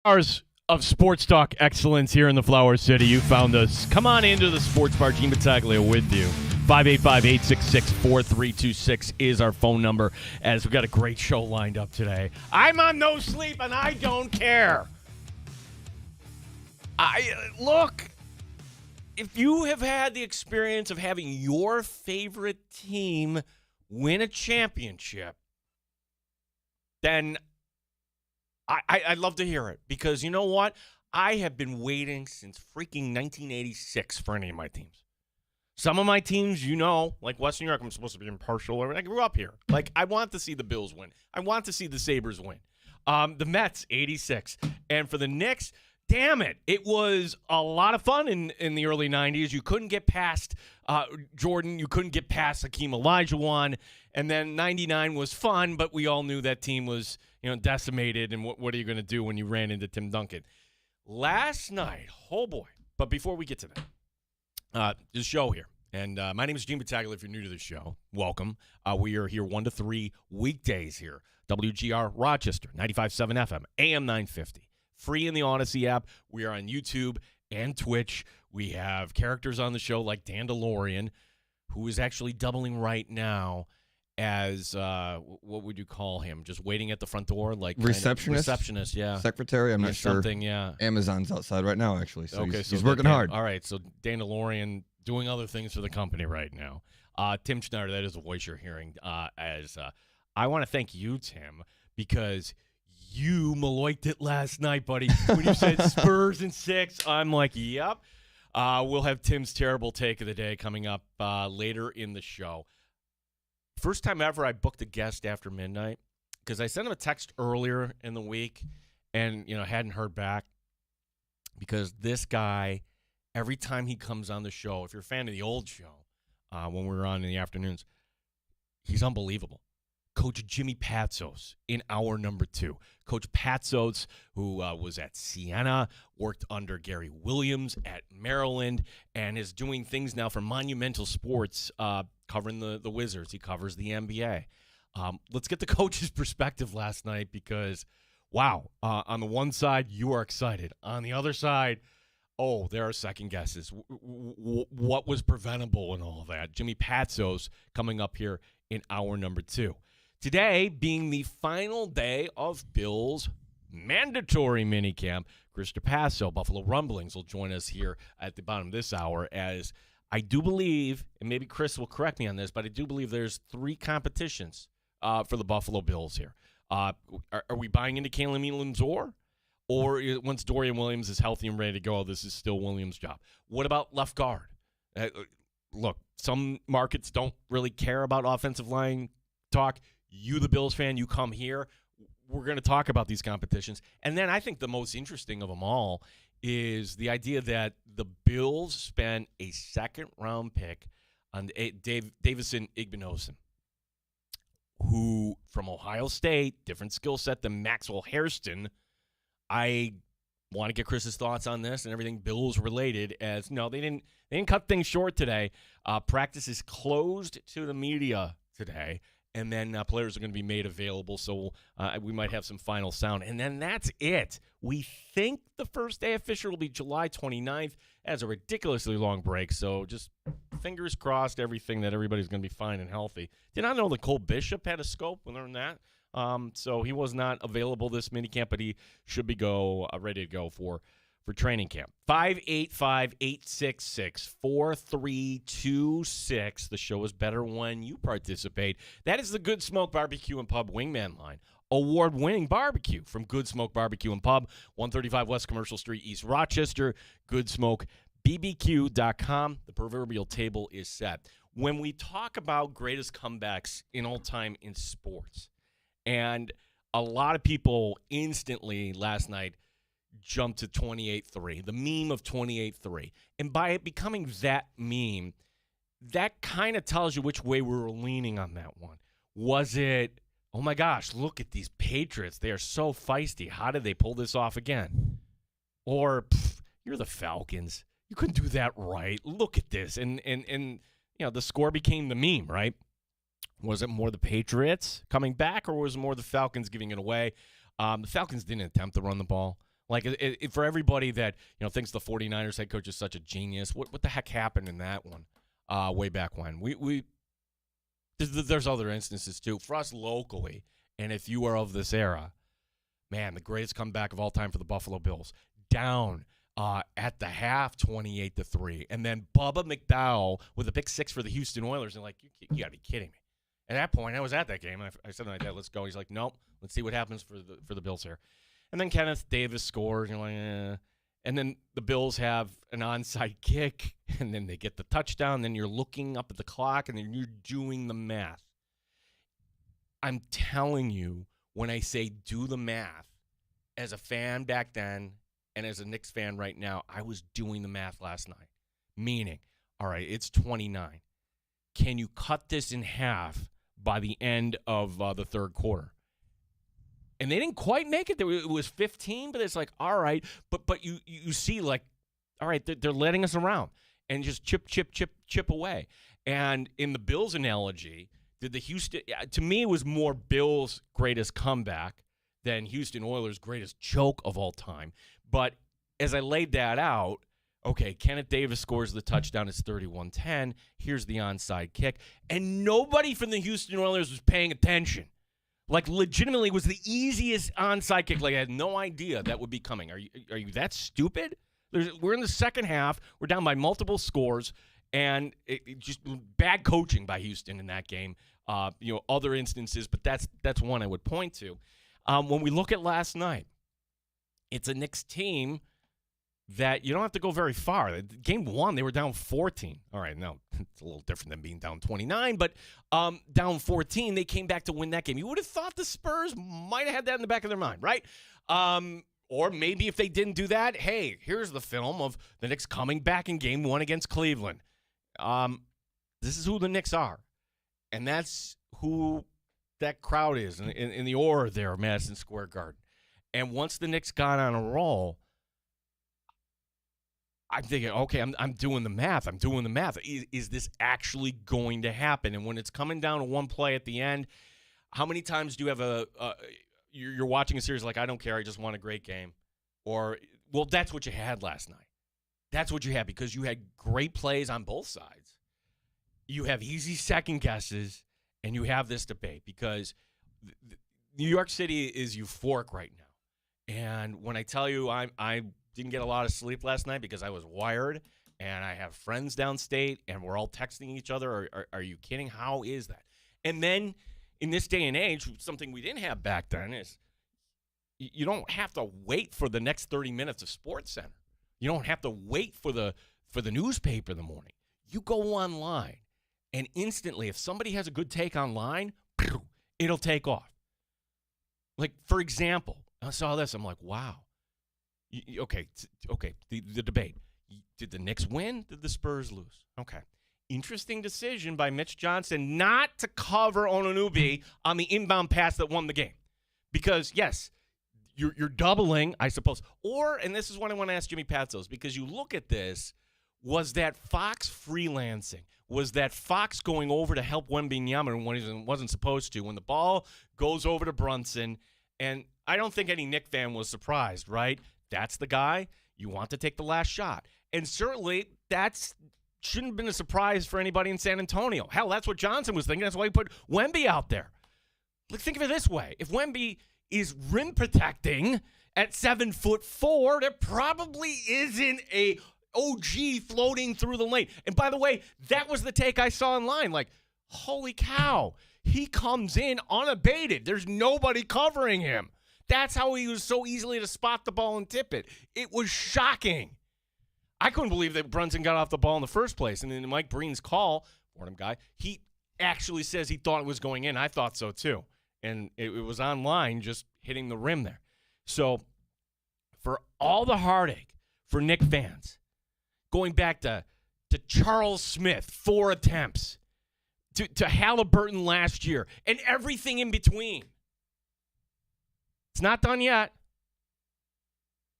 Hours of sports talk excellence here in the Flower City. You found us. Come on into the sports bar. Gene Battaglia with you. 585-866-4326 is our phone number, as we've got a great show lined up today. I'm on no sleep, and I don't care. Look, if you have had the experience of having your favorite team win a championship, then I'd love to hear it, because you know what? I have been waiting since freaking 1986 for any of my teams. Some of my teams, like Western New York, I'm supposed to be impartial. I grew up here. Like, I want to see the Bills win. I want to see the Sabres win. The Mets, 86. And for the Knicks, damn it, it was a lot of fun in the early 90s. You couldn't get past Jordan. You couldn't get past Hakeem Olajuwon. And then 99 was fun, but we all knew that team was decimated. And what are you going to do when you ran into Tim Duncan? Last night, oh boy. But before we get to that, this show here. And my name is Gene Battaglia. If you're new to the show, welcome. We are here 1 to 3 weekdays here. WGR Rochester, 95.7 FM, AM 950. Free in the Odyssey app. We are on YouTube and Twitch. We have characters on the show like Dan DeLorean, who is actually doubling right now as, what would you call him? Just waiting at the front door? Like receptionist? Receptionist, yeah. Secretary, I'm not sure. Something, yeah. Amazon's outside right now, actually. So okay, he's working hard. All right, so Dan DeLorean doing other things for the company right now. Tim Schneider, that is the voice you're hearing. I want to thank you, Tim, because you maloiked it last night, buddy. When you said Spurs in 6, I'm like, yep. We'll have Tim's terrible take of the day coming up later in the show. First time ever I booked a guest after midnight, because I sent him a text earlier in the week and, hadn't heard back, because this guy, every time he comes on the show, if you're a fan of the old show, when we were on in the afternoons, he's unbelievable. Coach Jimmy Patsos in hour number 2. Coach Patsos, who was at Siena, worked under Gary Williams at Maryland, and is doing things now for Monumental Sports, covering the Wizards. He covers the NBA. Let's get the coach's perspective last night, because, wow, on the one side, you are excited. On the other side, oh, there are second guesses. What was preventable and all of that? Jimmy Patsos coming up here in hour number 2. Today being the final day of Bill's mandatory minicamp, Chris DePasso, Buffalo Rumblings, will join us here at the bottom of this hour, as I do believe, and maybe Chris will correct me on this, but I do believe there's 3 competitions for the Buffalo Bills here. Are we buying into Kalen Elam-Zor? Or once Dorian Williams is healthy and ready to go, this is still Williams' job? What about left guard? Look, some markets don't really care about offensive line talk. You, the Bills fan, you come here. We're going to talk about these competitions. And then I think the most interesting of them all is the idea that the Bills spent a second-round pick on Davison Igbinosun, who, from Ohio State, different skill set than Maxwell Hairston. I want to get Chris's thoughts on this and everything Bills related, as no, they didn't cut things short today. Practice is closed to the media today. And then players are going to be made available, so we might have some final sound. And then that's it. We think the first day official will be July 29th. That's a ridiculously long break, so just fingers crossed everything that everybody's going to be fine and healthy. Did not know that Cole Bishop had a scope. We learned that. So he was not available this minicamp, but he should be ready to go for training camp. 585-866-4326. The show is better when you participate. That is the Good Smoke Barbecue and Pub Wingman line. Award-winning barbecue from Good Smoke Barbecue and Pub, 135 West Commercial Street, East Rochester. GoodSmokeBBQ.com. The proverbial table is set. When we talk about greatest comebacks in all time in sports, and a lot of people instantly last night jumped to 28-3, the meme of 28-3. And by it becoming that meme, that kind of tells you which way we were leaning on that one. Was it, oh my gosh, look at these Patriots. They are so feisty. How did they pull this off again? Or, you're the Falcons. You couldn't do that right. Look at this. And the score became the meme, right? Was it more the Patriots coming back, or was it more the Falcons giving it away? The Falcons didn't attempt to run the ball. Like, for everybody that, thinks the 49ers head coach is such a genius, what the heck happened in that one way back when? There's other instances, too. For us locally, and if you are of this era, man, the greatest comeback of all time for the Buffalo Bills. Down at the half, 28-3. And then Bubba McDowell with a pick six for the Houston Oilers. And, like, you got to be kidding me. At that point, I was at that game. I said to my dad, let's go. He's like, nope, let's see what happens for the Bills here. And then Kenneth Davis scores. And you're like, eh. And then the Bills have an onside kick. And then they get the touchdown. Then you're looking up at the clock. And then you're doing the math. I'm telling you, when I say do the math, as a fan back then and as a Knicks fan right now, I was doing the math last night. Meaning, all right, it's 29. Can you cut this in half by the end of the third quarter? And they didn't quite make it. It was 15, but it's like, all right. But you see, like, all right, they're letting us around and just chip away. And in the Bills analogy, to me, it was more Bills' greatest comeback than Houston Oilers' greatest joke of all time. But as I laid that out, okay, Kenneth Davis scores the touchdown. It's 31-10. Here's the onside kick. And nobody from the Houston Oilers was paying attention. Like, legitimately, it was the easiest onside kick. Like, I had no idea that would be coming. Are you that stupid? We're in the second half. We're down by multiple scores. And it just bad coaching by Houston in that game. Other instances, but that's one I would point to. When we look at last night, it's a Knicks team that you don't have to go very far. Game one, they were down 14. All right, now it's a little different than being down 29, but down 14, they came back to win that game. You would have thought the Spurs might have had that in the back of their mind, right? Or maybe if they didn't do that, hey, here's the film of the Knicks coming back in game one against Cleveland. This is who the Knicks are. And that's who that crowd is in the aura there at Madison Square Garden. And once the Knicks got on a roll, I'm thinking, okay, I'm doing the math. Is this actually going to happen? And when it's coming down to one play at the end, how many times do you have you're watching a series like, I don't care, I just want a great game? Or, well, that's what you had last night. That's what you had because you had great plays on both sides. You have easy second guesses, and you have this debate because New York City is euphoric right now. And when I tell you I didn't get a lot of sleep last night because I was wired, and I have friends downstate, and we're all texting each other. Are you kidding? How is that? And then in this day and age, something we didn't have back then is you don't have to wait for the next 30 minutes of SportsCenter. You don't have to wait for the newspaper in the morning. You go online, and instantly, if somebody has a good take online, it'll take off. Like, for example, I saw this. I'm like, wow. Okay. The debate. Did the Knicks win? Did the Spurs lose? Okay. Interesting decision by Mitch Johnson not to cover Onunubi on the inbound pass that won the game. Because, yes, you're doubling, I suppose. Or, and this is what I want to ask Jimmy Patzos, because you look at this, was that Fox freelancing? Was that Fox going over to help Wembanyama when he wasn't supposed to? When the ball goes over to Brunson, and I don't think any Knick fan was surprised, right? That's the guy. You want to take the last shot. And certainly that shouldn't have been a surprise for anybody in San Antonio. Hell, that's what Johnson was thinking. That's why he put Wemby out there. Like, think of it this way. If Wemby is rim protecting at 7'4", there probably isn't a OG floating through the lane. And by the way, that was the take I saw online. Like, holy cow. He comes in unabated. There's nobody covering him. That's how he was so easily to spot the ball and tip it. It was shocking. I couldn't believe that Brunson got off the ball in the first place. And then Mike Breen's call, Fordham guy, he actually says he thought it was going in. I thought so too. And it was online, just hitting the rim there. So for all the heartache for Knick fans, going back to Charles Smith, 4 attempts, to Halliburton last year, and everything in between. It's not done yet.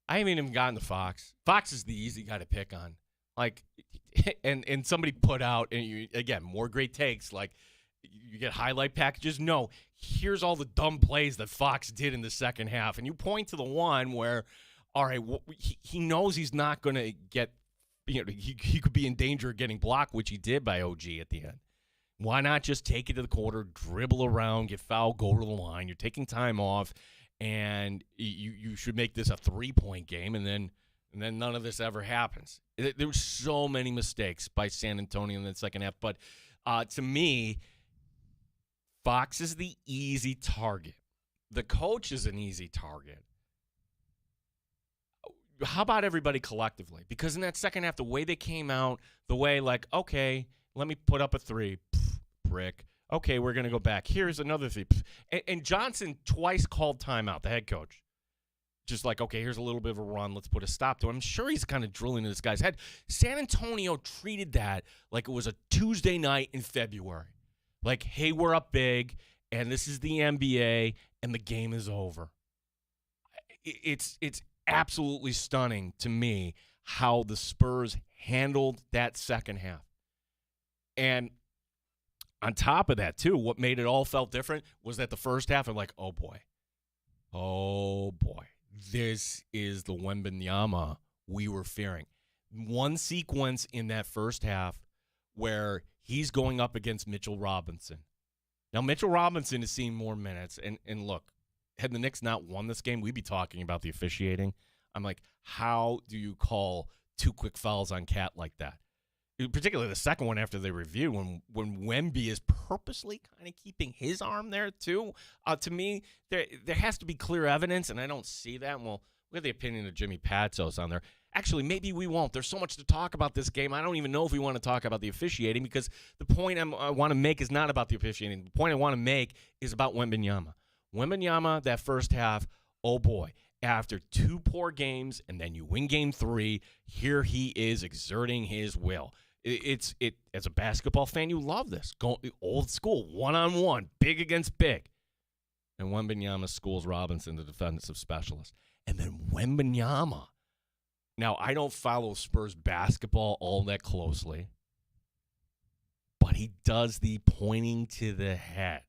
I haven't even gotten to Fox. Fox is the easy guy to pick on. Like, and somebody put out, and again, more great takes, like, you get highlight packages. No, here's all the dumb plays that Fox did in the second half. And you point to the one where all right, he knows he's not going to get, he could be in danger of getting blocked, which he did by OG at the end. Why not just take it to the quarter, dribble around, get fouled, go to the line? You're taking time off, and you should make this a 3-point game, and then none of this ever happens. There were so many mistakes by San Antonio in the second half, but to me, Fox is the easy target. The coach is an easy target. How about everybody collectively? Because in that second half, the way they came out, the way okay, let me put up a 3, brick. Okay, we're going to go back. Here's another 3. And Johnson twice called timeout, the head coach. Just okay, here's a little bit of a run. Let's put a stop to it. I'm sure he's kind of drilling in this guy's head. San Antonio treated that like it was a Tuesday night in February. Like, hey, we're up big, and this is the NBA, and the game is over. It's absolutely stunning to me how the Spurs handled that second half. And on top of that, too, what made it all felt different was that the first half, I'm like, oh, boy. This is the Wembanyama we were fearing. One sequence in that first half where he's going up against Mitchell Robinson. Now, Mitchell Robinson is seeing more minutes. And look, had the Knicks not won this game, we'd be talking about the officiating. I'm like, how do you call 2 quick fouls on Cat like that? Particularly the second one after they reviewed, when Wemby is purposely kind of keeping his arm there too. To me, there has to be clear evidence, and I don't see that. Well, we have the opinion of Jimmy Patsos on there. Actually, maybe we won't. There's so much to talk about this game. I don't even know if we want to talk about the officiating, because the point I want to make is not about the officiating. The point I want to make is about Wembanyama. Wembanyama, that first half, oh boy. After 2 poor games, and then you win game 3, here he is exerting his will. As a basketball fan, you love this. Go old school, one-on-one, big against big. And Wembanyama schools Robinson, the defensive specialist. And then Wembanyama. Now, I don't follow Spurs basketball all that closely, but he does the pointing to the head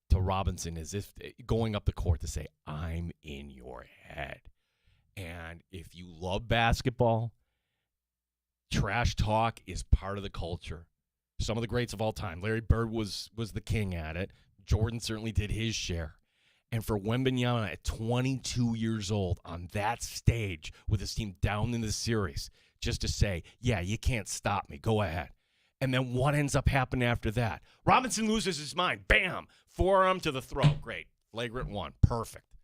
to Robinson as if going up the court to say, I'm in your head. And if you love basketball, trash talk is part of the culture. Some of the greats of all time. Larry Bird was the king at it. Jordan certainly did his share. And for Wembanyama at 22 years old on that stage with his team down in the series, just to say, yeah, you can't stop me. Go ahead. And then what ends up happening after that? Robinson loses his mind. Bam! Forearm to the throat. Great. Flagrant 1. Perfect.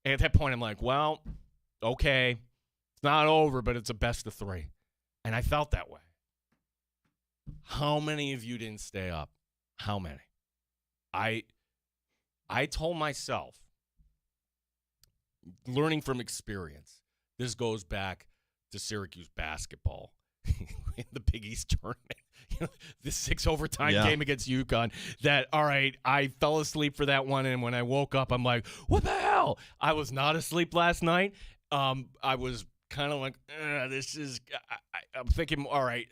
And at that point, I'm like, well, okay. It's not over, but it's a best of 3. And I felt that way. How many of you didn't stay up? How many? I told myself, learning from experience, this goes back to Syracuse basketball in the Big East tournament. The 6 overtime game against UConn, that, all right, I fell asleep for that one, and when I woke up, I'm like, what the hell? I was not asleep last night. I was kind of like, I'm thinking, all right,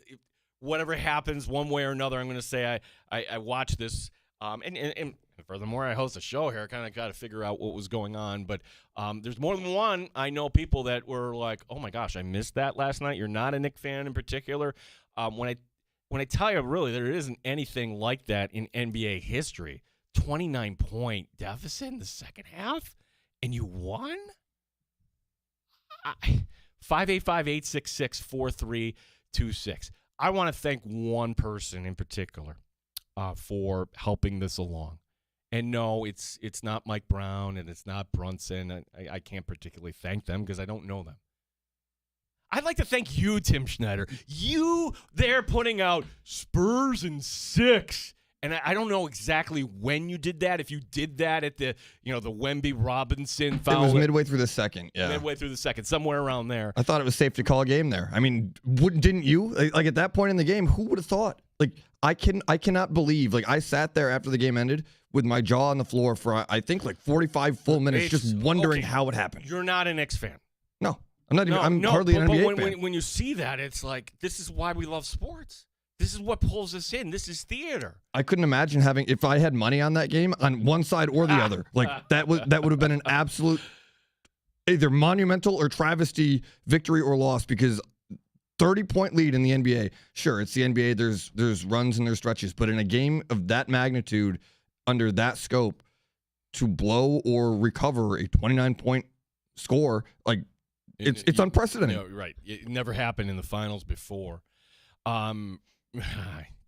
whatever happens one way or another, I'm going to say I watched this. And furthermore, I host a show here. I kind of got to figure out what was going on. But there's more than one. I know people that were like, oh, my gosh, I missed that last night. You're not a Knicks fan in particular. When I tell you, really, there isn't anything like that in NBA history. 29-point deficit in the second half, and you won? 585-866-4326. I want to thank one person in particular for helping this along. And no, it's not Mike Brown and it's not Brunson. I can't particularly thank them because I don't know them. I'd like to thank you, Tim Schneider. You there putting out Spurs in 6. And I don't know exactly when you did that. If you did that at the Wemby Robinson foul. It was midway through the second. Yeah. Midway through the second, somewhere around there. I thought it was safe to call a game there. I mean, didn't you? Like at that point in the game, who would have thought? Like I cannot believe. Like I sat there after the game ended with my jaw on the floor for I think like 45 full minutes, just wondering how it happened. You're not an Knicks fan. No, I'm not. I'm hardly an NBA fan. When you see that, it's like this is why we love sports. This is what pulls us in. This is theater. I couldn't imagine if I had money on that game on one side or the other. Like that would have been an absolute either monumental or travesty victory or loss, because 30-point lead in the NBA. Sure, it's the NBA. There's runs and there's stretches, but in a game of that magnitude, under that scope, to blow or recover a 29-point score, like it's unprecedented. No, right. It never happened in the finals before. Tim,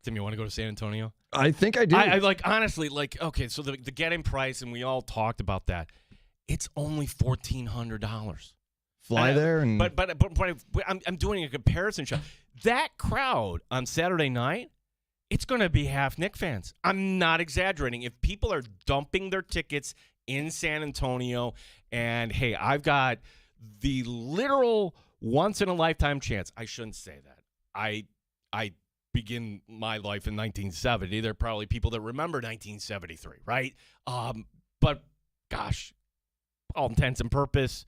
you want to go to San Antonio? I think I do. I like, honestly, like, okay, so the get-in price, and we all talked about that. It's only $1,400. Fly there and but I'm doing a comparison shot. That crowd on Saturday night, it's going to be half Knicks fans. I'm not exaggerating. If people are dumping their tickets in San Antonio, and hey, I've got the literal once in a lifetime chance. I shouldn't say that. I begin my life in 1970. There are probably people that remember 1973, right? But gosh, all intents and purpose,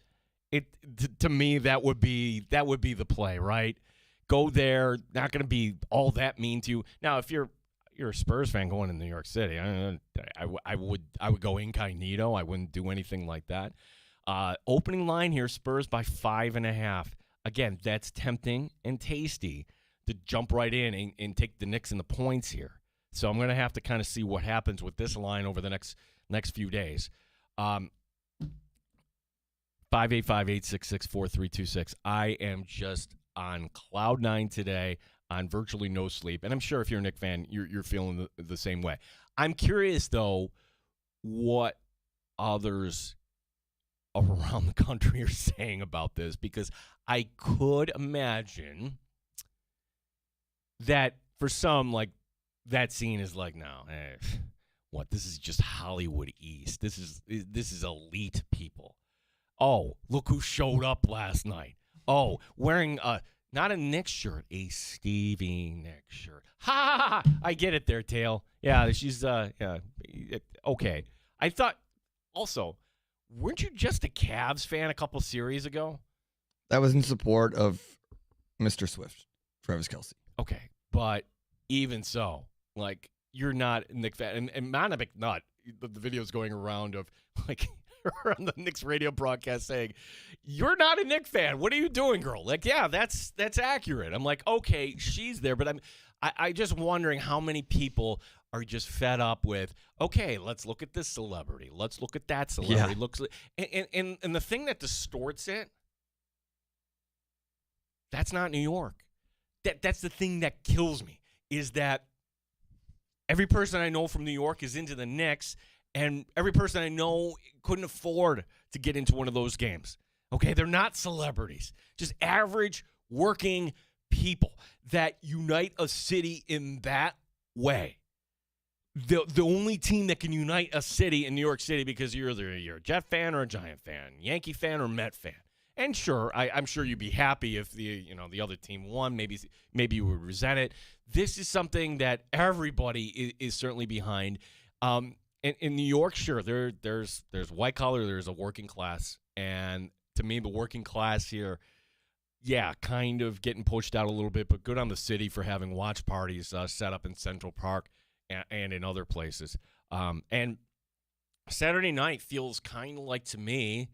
to me that would be the play, right? Go there, not going to be all that mean to you. Now, if you're a Spurs fan going to New York City, I would go incognito. I wouldn't do anything like that. Opening line here, Spurs by 5.5. Again, that's tempting and tasty to jump right in and take the Knicks in the points here. So I'm going to have to kind of see what happens with this line over the next few days. 585-866-4326. I am just on cloud nine today, on virtually no sleep. And I'm sure if you're a Knicks fan, you're feeling the same way. I'm curious, though, what others around the country are saying about this, because I could imagine that for some, like, that scene is like, no, what? This is just Hollywood East. This is elite people. Oh, look who showed up last night. Oh, wearing not a Knicks shirt, a Stevie Nicks shirt. Ha! I get it there, Tail. Yeah, she's okay. I thought also, weren't you just a Cavs fan a couple series ago? that was in support of Mr. Swift, Travis Kelce. Okay, but even so, like, you're not a Knicks fan, and Mana McNutt, the video's going around of like on the Knicks radio broadcast saying, "You're not a Knicks fan. What are you doing, girl?" Like, yeah, that's accurate. I'm like, okay, she's there, but I just wondering how many people are just fed up with, okay, let's look at this celebrity, let's look at that celebrity, and the thing that distorts it, that's not New York. That's the thing that kills me, is that every person I know from New York is into the Knicks, and every person I know couldn't afford to get into one of those games. Okay, they're not celebrities, just average working people that unite a city in that way. The only team that can unite a city in New York City, because you're a Jet fan or a Giant fan, Yankee fan or Met fan. And sure, I'm sure you'd be happy if the other team won. Maybe you would resent it. This is something that everybody is certainly behind. In New York, sure, there's white collar, there's a working class, and to me, the working class here, yeah, kind of getting pushed out a little bit. But good on the city for having watch parties set up in Central Park and in other places. And Saturday night feels kind of like, to me,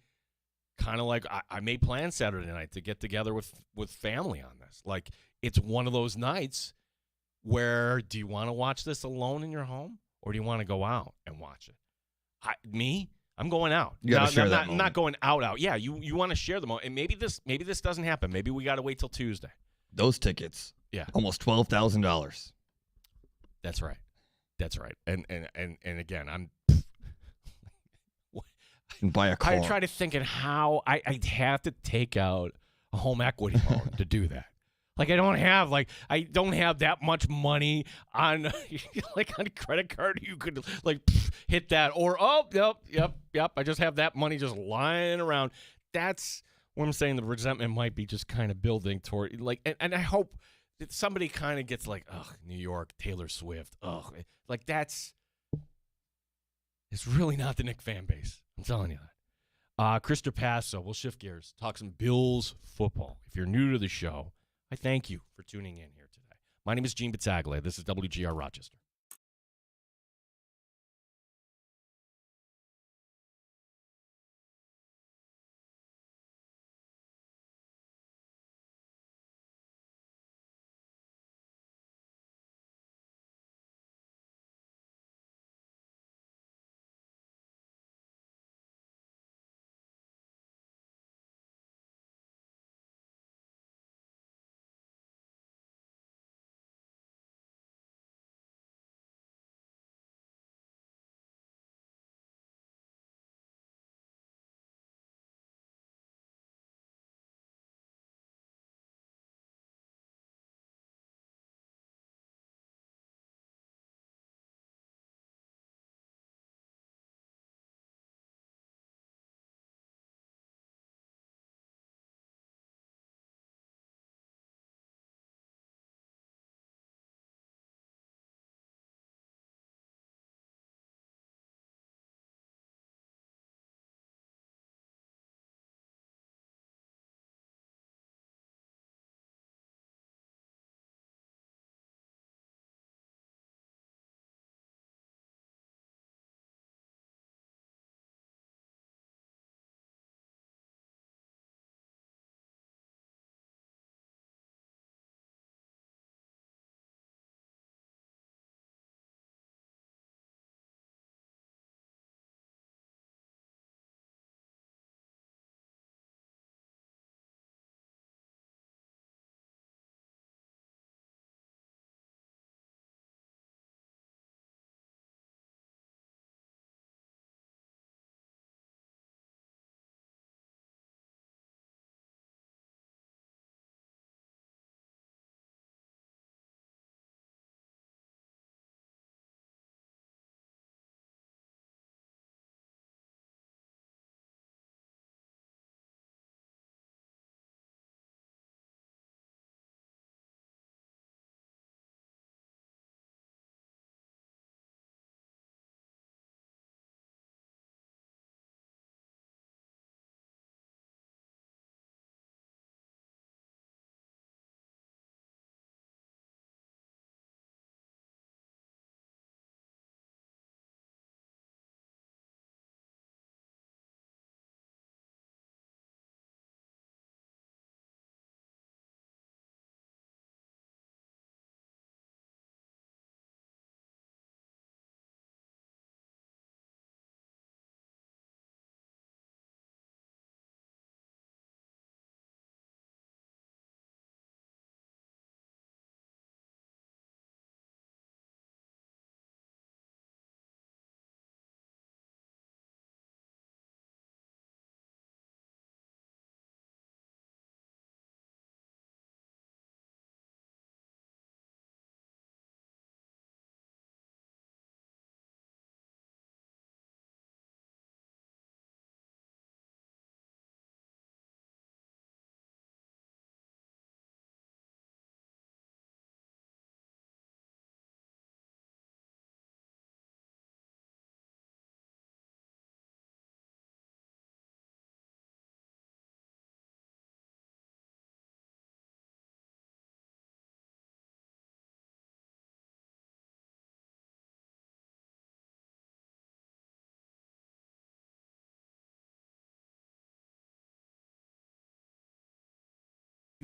kind of like I may plan Saturday night to get together with family on this. Like, it's one of those nights where, do you want to watch this alone in your home, or do you want to go out and watch it? I'm going out. You got to share that moment. I'm not going out. Yeah, you want to share the moment. And maybe this doesn't happen. Maybe we got to wait till Tuesday. Those tickets, yeah, almost $12,000. That's right. And again, I'm. And buy a car. I try to think of how I'd have to take out a home equity loan to do that. Like, I don't have that much money on like on a credit card. You could hit that, or yep. I just have that money just lying around. That's what I'm saying. The resentment might be just kind of building toward and I hope that somebody kind of gets like, ugh, New York, Taylor Swift, ugh, like it's really not the Knicks fan base. I'm telling you that. Chris DePasso, we'll shift gears, talk some Bills football. If you're new to the show, I thank you for tuning in here today. My name is Gene Battaglia. This is WGR Rochester.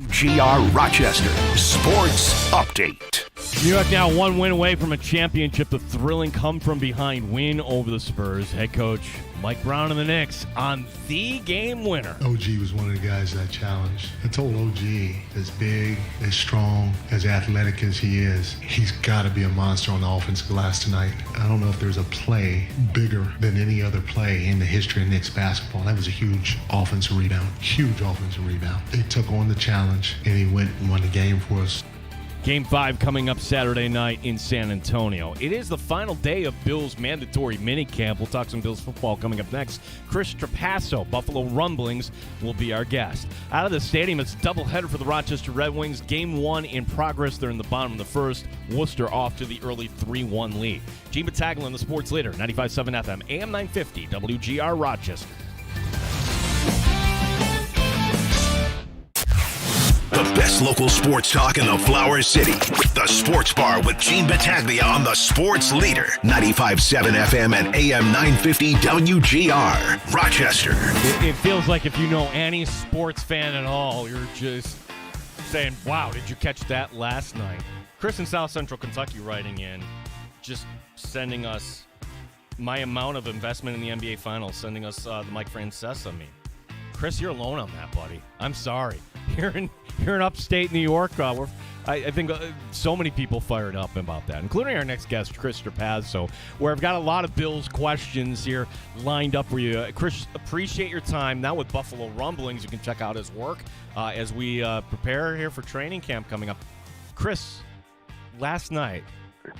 WGR Rochester Sports Update. New York now one win away from a championship. The thrilling come-from-behind win over the Spurs. Head coach Mike Brown and the Knicks on the game winner. OG was one of the guys that I challenged. I told OG, as big, as strong, as athletic as he is, he's got to be a monster on the offensive glass tonight. I don't know if there's a play bigger than any other play in the history of Knicks basketball. That was a huge offensive rebound. Huge offensive rebound. He took on the challenge, and he went and won the game for us. Game 5 coming up Saturday night in San Antonio. It is the final day of Bills' mandatory minicamp. We'll talk some Bills football coming up next. Chris Trapasso, Buffalo Rumblings, will be our guest. Out of the stadium, it's a doubleheader for the Rochester Red Wings. Game 1 in progress. They're in the bottom of the first. Worcester off to the early 3-1 lead. Gene Battaglin, the sports leader, 95.7 FM, AM 950, WGR Rochester. The best local sports talk in the Flower City. The Sports Bar with Gene Battaglia on the Sports Leader. 95.7 FM and AM 950 WGR. Rochester. It feels like if you know any sports fan at all, you're just saying, wow, did you catch that last night? Chris in South Central Kentucky writing in, just sending us my amount of investment in the NBA Finals, sending us the Mike Francesa meme. Chris, you're alone on that, buddy. I'm sorry. Here in upstate New York, I think so many people fired up about that, including our next guest, Chris Trapasso, where I've got a lot of Bills questions here lined up for you. Chris, appreciate your time. Now with Buffalo Rumblings, you can check out his work as we prepare here for training camp coming up. Chris, last night,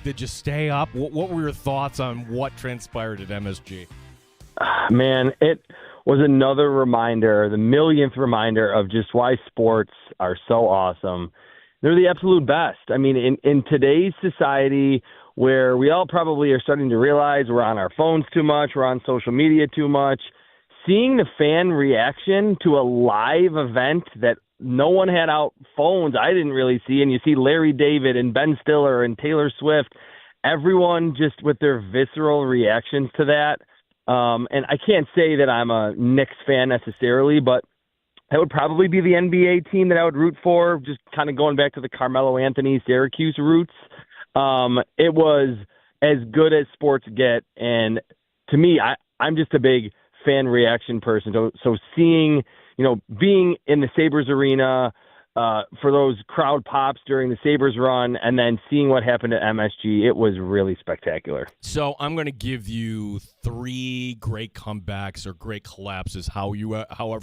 did you stay up? What were your thoughts on what transpired at MSG? Man, it was another reminder, the millionth reminder of just why sports are so awesome. They're the absolute best. I mean, in today's society where we all probably are starting to realize we're on our phones too much, we're on social media too much, seeing the fan reaction to a live event that no one had out phones, I didn't really see, and you see Larry David and Ben Stiller and Taylor Swift, everyone just with their visceral reactions to that. And I can't say that I'm a Knicks fan necessarily, but that would probably be the NBA team that I would root for, just kind of going back to the Carmelo Anthony Syracuse roots. It was as good as sports get, and to me, I'm just a big fan reaction person. So seeing, being in the Sabres arena for those crowd pops during the Sabres run, and then seeing what happened at MSG, it was really spectacular. So I'm going to give you 3 great comebacks or great collapses, however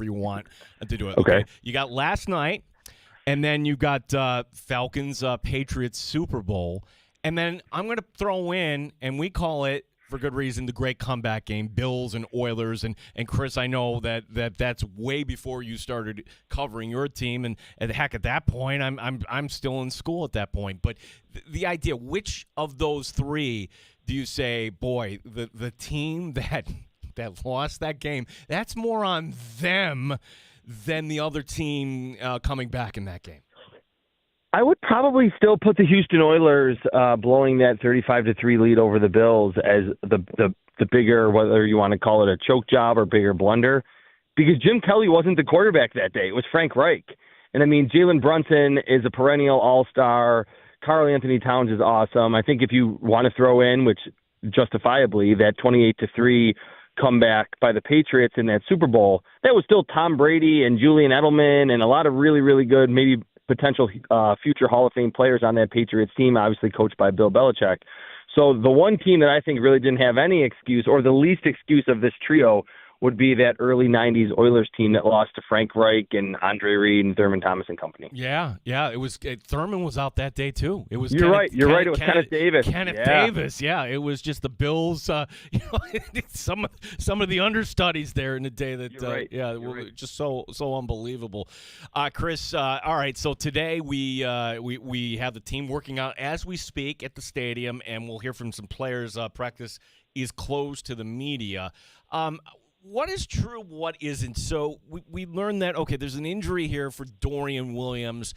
you want to do it. Okay. You got last night, and then you got Falcons Patriots Super Bowl, and then I'm going to throw in, and we call it, for good reason, the great comeback game, Bills and Oilers. And Chris, I know that's way before you started covering your team. And heck, at that point, I'm still in school at that point. But the idea, which of those 3 do you say, boy, the team that lost that game, that's more on them than the other team coming back in that game? I would probably still put the Houston Oilers blowing that 35-3 lead over the Bills as the bigger, whether you want to call it a choke job or bigger blunder, because Jim Kelly wasn't the quarterback that day. It was Frank Reich. And I mean, Jalen Brunson is a perennial all-star. Karl Anthony Towns is awesome. I think if you want to throw in, which justifiably, that 28-3 comeback by the Patriots in that Super Bowl, that was still Tom Brady and Julian Edelman and a lot of really, really good, maybe potential future Hall of Fame players on that Patriots team, obviously coached by Bill Belichick. So the one team that I think really didn't have any excuse, or the least excuse of this trio, would be that early 90s Oilers team that lost to Frank Reich and Andre Reed and Thurman Thomas and company. Yeah. It was Thurman was out that day too. It was You're right. It was Kenneth Davis. Davis. Yeah, it was just the Bills. Some of the understudies there in the day that. Right. Just so unbelievable. Chris. All right. So today we have the team working out as we speak at the stadium, and we'll hear from some players. Practice is closed to the media. What is true, what isn't? So we learned that, okay, there's an injury here for Dorian Williams.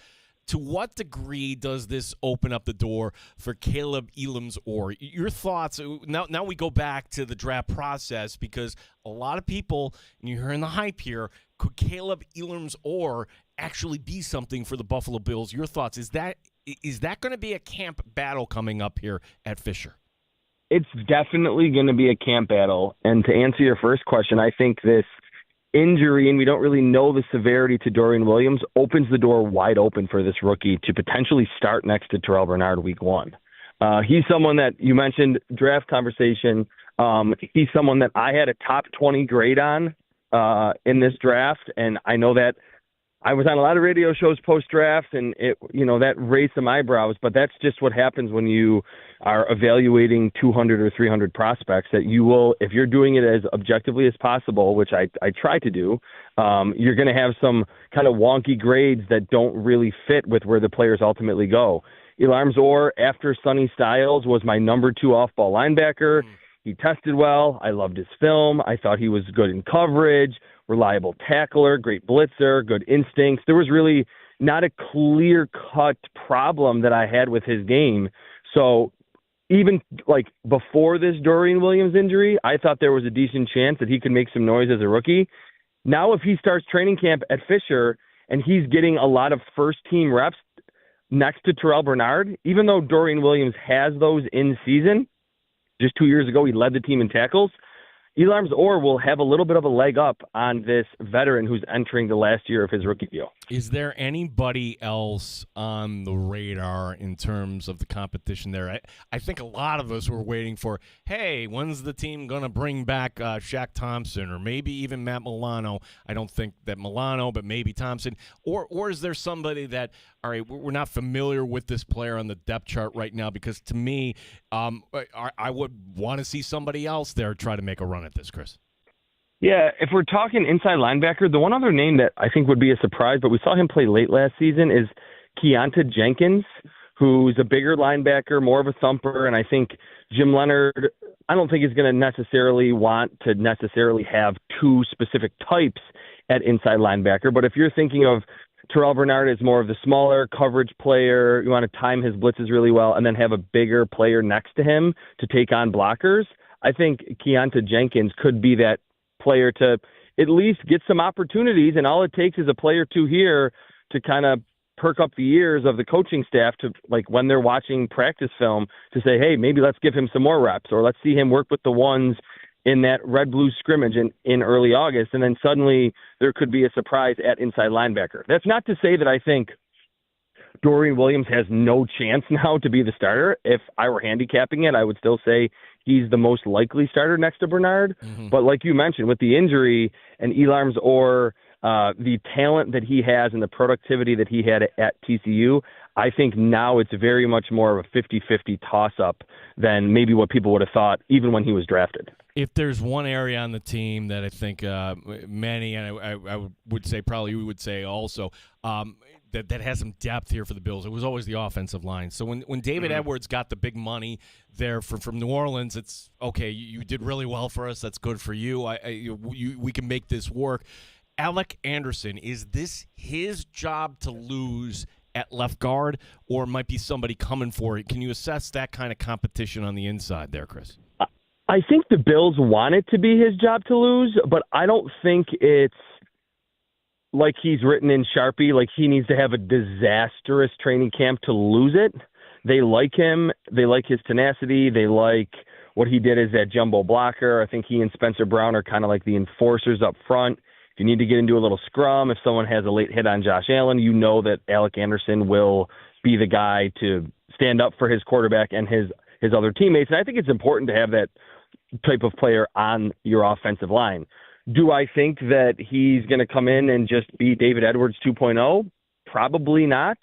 To what degree does this open up the door for Caleb Elam's-Orr? Your thoughts, now we go back to the draft process, because a lot of people, and you're hearing the hype here, could Caleb Elam's-Orr actually be something for the Buffalo Bills. Your thoughts? Is that going to be a camp battle coming up here at Fisher? It's definitely going to be a camp battle. And to answer your first question, I think this injury, and we don't really know the severity to Dorian Williams, opens the door wide open for this rookie to potentially start next to Terrell Bernard week 1. He's someone that you mentioned draft conversation. He's someone that I had a top 20 grade on in this draft, and I know that I was on a lot of radio shows post-draft, and that raised some eyebrows, but that's just what happens when you are evaluating 200 or 300 prospects, that you will, if you're doing it as objectively as possible, which I try to do, you're going to have some kind of wonky grades that don't really fit with where the players ultimately go. Elarms Orr, after Sonny Styles, was my number 2 off-ball linebacker. He tested well. I loved his film. I thought he was good in coverage, reliable tackler, great blitzer, good instincts. There was really not a clear-cut problem that I had with his game. So even like before this Dorian Williams injury, I thought there was a decent chance that he could make some noise as a rookie. Now if he starts training camp at Fisher and he's getting a lot of first-team reps next to Terrell Bernard, even though Dorian Williams has those in season, just 2 years ago he led the team in tackles, Elarms Orr will have a little bit of a leg up on this veteran who's entering the last year of his rookie deal. Is there anybody else on the radar in terms of the competition there? I think a lot of us were waiting for, hey, when's the team going to bring back Shaq Thompson or maybe even Matt Milano? I don't think that Milano, but maybe Thompson. Or is there somebody that, all right, we're not familiar with this player on the depth chart right now? Because to me, I would want to see somebody else there try to make a run at this, Chris. Yeah, if we're talking inside linebacker, the one other name that I think would be a surprise, but we saw him play late last season, is Keonta Jenkins, who's a bigger linebacker, more of a thumper, and I think Jim Leonard, I don't think is going to necessarily want to have 2 specific types at inside linebacker, but if you're thinking of Terrell Bernard as more of the smaller coverage player, you want to time his blitzes really well, and then have a bigger player next to him to take on blockers, I think Keonta Jenkins could be that player to at least get some opportunities, and all it takes is a play or 2 here to kind of perk up the ears of the coaching staff to, like, when they're watching practice film, to say, hey, maybe let's give him some more reps, or let's see him work with the ones in that red-blue scrimmage in early August, and then suddenly there could be a surprise at inside linebacker. That's not to say that I think Dorian Williams has no chance now to be the starter. If I were handicapping it, I would still say he's the most likely starter next to Bernard. Mm-hmm. But like you mentioned, with the injury and Elarms Orr, the talent that he has and the productivity that he had at TCU, I think now it's very much more of a 50-50 toss-up than maybe what people would have thought even when he was drafted. If there's one area on the team that I think many, and I would say probably we would say also, that has some depth here for the Bills, it was always the offensive line. So when David Edwards got the big money there from New Orleans, it's, okay, you did really well for us. That's good for you. We can make this work. Alec Anderson, is this his job to lose at left guard, or might be somebody coming for it? Can you assess that kind of competition on the inside there, Chris? I think the Bills want it to be his job to lose, but I don't think it's like he's written in Sharpie, like he needs to have a disastrous training camp to lose it. They like him. They like his tenacity. They like what he did as that jumbo blocker. I think he and Spencer Brown are kind of like the enforcers up front. If you need to get into a little scrum, if someone has a late hit on Josh Allen, you know that Alec Anderson will be the guy to stand up for his quarterback and his other teammates. And I think it's important to have that type of player on your offensive line. Do I think that he's going to come in and just be David Edwards 2.0? Probably not.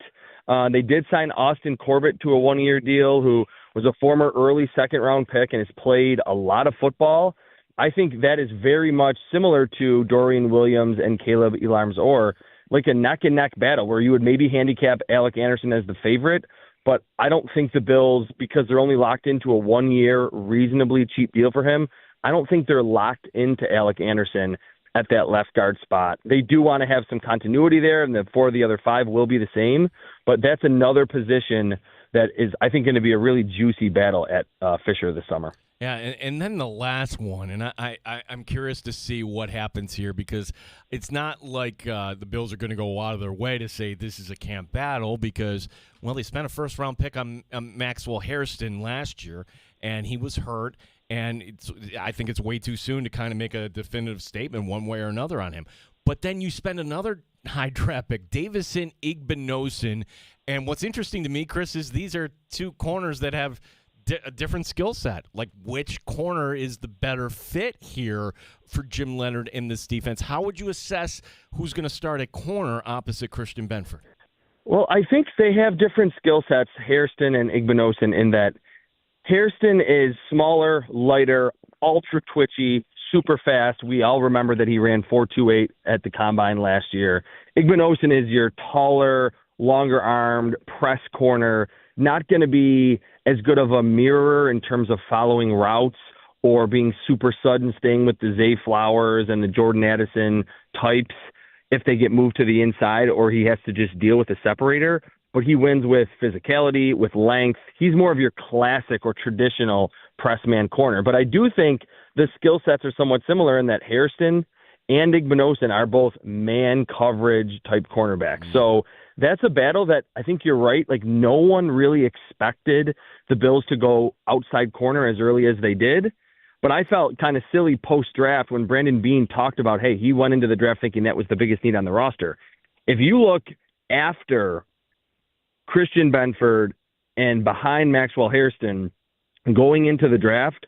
They did sign Austin Corbett to a 1-year deal, who was a former early second-round pick and has played a lot of football. I think that is very much similar to Dorian Williams and Caleb Elarms Orr, like a neck-and-neck battle where you would maybe handicap Alec Anderson as the favorite, but I don't think the Bills, because they're only locked into a 1-year reasonably cheap deal for him, I don't think they're locked into Alec Anderson at that left guard spot. They do want to have some continuity there, and the 4 of the other 5 will be the same, but that's another position that is, I think, going to be a really juicy battle at Fisher this summer. Yeah, and then the last one, and I'm curious to see what happens here because it's not like the Bills are going to go out of their way to say this is a camp battle because, well, they spent a first-round pick on Maxwell Hairston last year, and he was hurt, and I think it's way too soon to kind of make a definitive statement one way or another on him. But then you spend another high draft pick, Davison Igbinosun, and what's interesting to me, Chris, is these are two corners that have a different skill set. Like, which corner is the better fit here for Jim Leonhard in this defense? How would you assess who's going to start at corner opposite Christian Benford? Well, I think they have different skill sets, Hairston and Igbinosun, in that Hairston is smaller, lighter, ultra twitchy, super fast. We all remember that he ran 4.28 at the combine last year. Igbinosun is your taller, longer-armed press corner, not going to be as good of a mirror in terms of following routes or being super sudden, staying with the Zay Flowers and the Jordan Addison types if they get moved to the inside or he has to just deal with a separator. But he wins with physicality, with length. He's more of your classic or traditional press man corner. But I do think the skill sets are somewhat similar in that Hairston and Igbinosun are both man coverage type cornerbacks. So that's a battle that I think you're right. Like, no one really expected the Bills to go outside corner as early as they did. But I felt kind of silly post-draft when Brandon Beane talked about, hey, he went into the draft thinking that was the biggest need on the roster. If you look after Christian Benford and behind Maxwell Hairston going into the draft,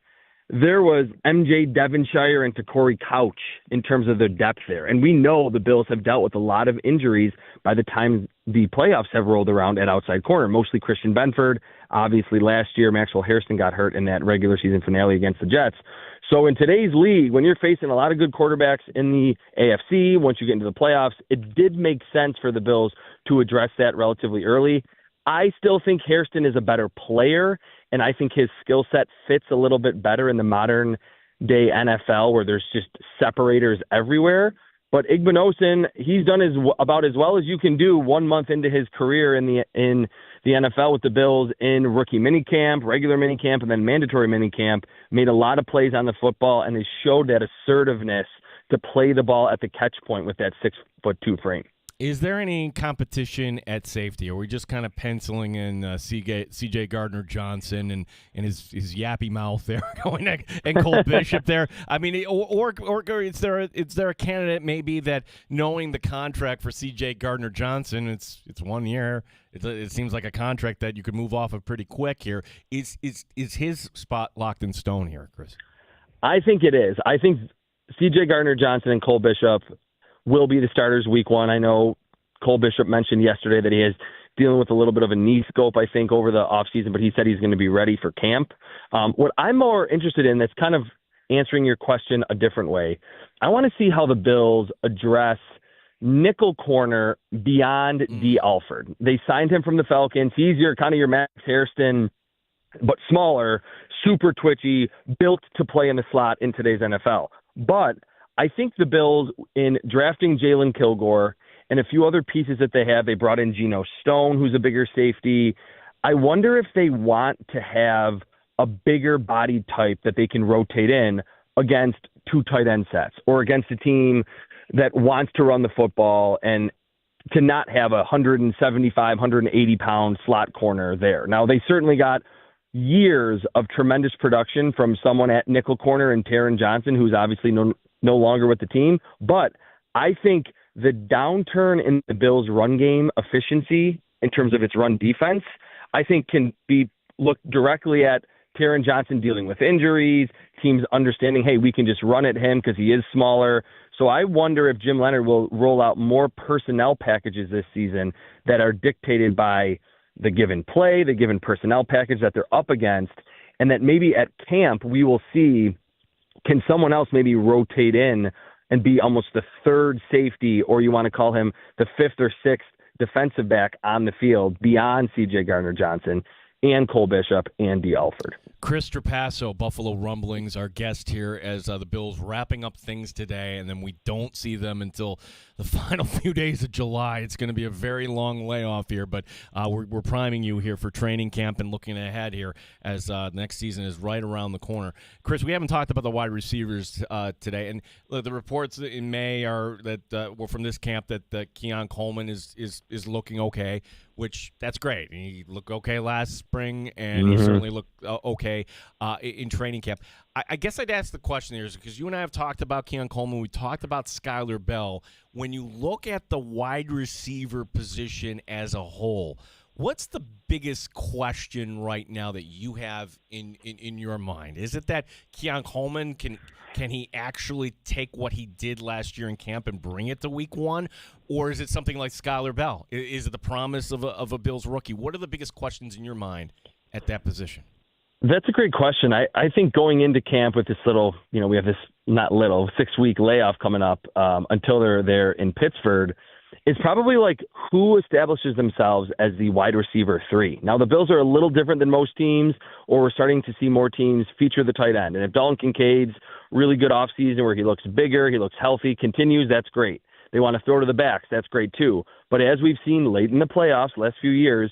there was MJ Devonshire and Corey Couch in terms of their depth there. And we know the Bills have dealt with a lot of injuries by the time the playoffs have rolled around at outside corner, mostly Christian Benford. Obviously, last year, Maxwell Hairston got hurt in that regular season finale against the Jets. So in today's league, when you're facing a lot of good quarterbacks in the AFC, once you get into the playoffs, it did make sense for the Bills to address that relatively early. I still think Hairston is a better player, and I think his skill set fits a little bit better in the modern day NFL where there's just separators everywhere. But Igbinosun, he's done about as well as you can do 1 month into his career in the NFL with the Bills in rookie minicamp, regular minicamp, and then mandatory minicamp. Made a lot of plays on the football, and they showed that assertiveness to play the ball at the catch point with that 6'2" frame. Is there any competition at safety? Are we just kind of penciling in C.J. Gardner-Johnson and his yappy mouth there going and Cole Bishop there? I mean, or is there a candidate maybe that knowing the contract for C.J. Gardner-Johnson, it's 1 year. It seems like a contract that you could move off of pretty quick here. Is his spot locked in stone here, Chris? I think it is. I think C.J. Gardner-Johnson and Cole Bishop will be the starters week one. I know Cole Bishop mentioned yesterday that he is dealing with a little bit of a knee scope, I think, over the offseason, but he said he's going to be ready for camp. What I'm more interested in, that's kind of answering your question a different way, I want to see how the Bills address nickel corner beyond D. Alford. They signed him from the Falcons. He's kind of your Max Hairston, but smaller, super twitchy, built to play in the slot in today's NFL. But I think the Bills, in drafting Jalen Kilgore and a few other pieces that they brought in Geno Stone, who's a bigger safety. I wonder if they want to have a bigger body type that they can rotate in against two tight end sets or against a team that wants to run the football and to not have a 175, 180-pound slot corner there. Now, they certainly got years of tremendous production from someone at nickel corner and Taron Johnson, who's obviously no longer with the team. But I think the downturn in the Bills' run game efficiency in terms of its run defense, I think can be looked directly at Taron Johnson dealing with injuries, teams understanding, hey, we can just run at him because he is smaller. So I wonder if Jim Leonhard will roll out more personnel packages this season that are dictated by the given play, the given personnel package that they're up against, and that maybe at camp we will see, can someone else maybe rotate in and be almost the third safety, or you want to call him the fifth or sixth defensive back on the field beyond C.J. Gardner-Johnson. and Cole Bishop and D. Alford. Chris Trapasso, Buffalo Rumblings, our guest here as the Bills wrapping up things today, and then we don't see them until the final few days of July. It's going to be a very long layoff here, but we're priming you here for training camp and looking ahead here as next season is right around the corner. Chris, we haven't talked about the wide receivers today, and the reports in May are that were from this camp that Keon Coleman is looking okay, which that's great. He looked okay last spring, and he certainly looked okay in training camp. I guess I'd ask the question here, because you and I have talked about Keon Coleman. We talked about Skylar Bell. When you look at the wide receiver position as a whole, what's the biggest question right now that you have in your mind? Is it that Keon Coleman can he actually take what he did last year in camp and bring it to week one? Or is it something like Skylar Bell? Is it the promise of a Bills rookie? What are the biggest questions in your mind at that position? That's a great question. I think going into camp with this little, we have this not little 6-week layoff coming up until they're there in Pittsburgh, is probably like who establishes themselves as the wide receiver 3. Now, the Bills are a little different than most teams, or we're starting to see more teams feature the tight end. And if Dalton Kincaid's really good offseason where he looks bigger, he looks healthy, continues, that's great. They want to throw to the backs, that's great too. But as we've seen late in the playoffs, last few years,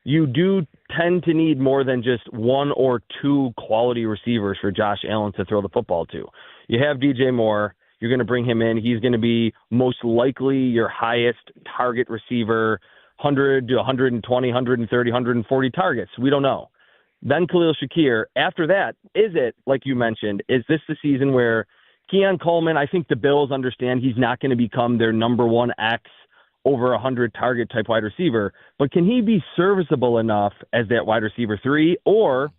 you do tend to need more than just 1 or 2 quality receivers for Josh Allen to throw the football to. You have DJ Moore. You're going to bring him in. He's going to be most likely your highest target receiver, 100 to 120, 130, 140 targets. We don't know. Then Khalil Shakir. After that, is it, like you mentioned, is this the season where Keon Coleman, I think the Bills understand he's not going to become their number 1 X over 100 target type wide receiver, but can he be serviceable enough as that wide receiver 3, or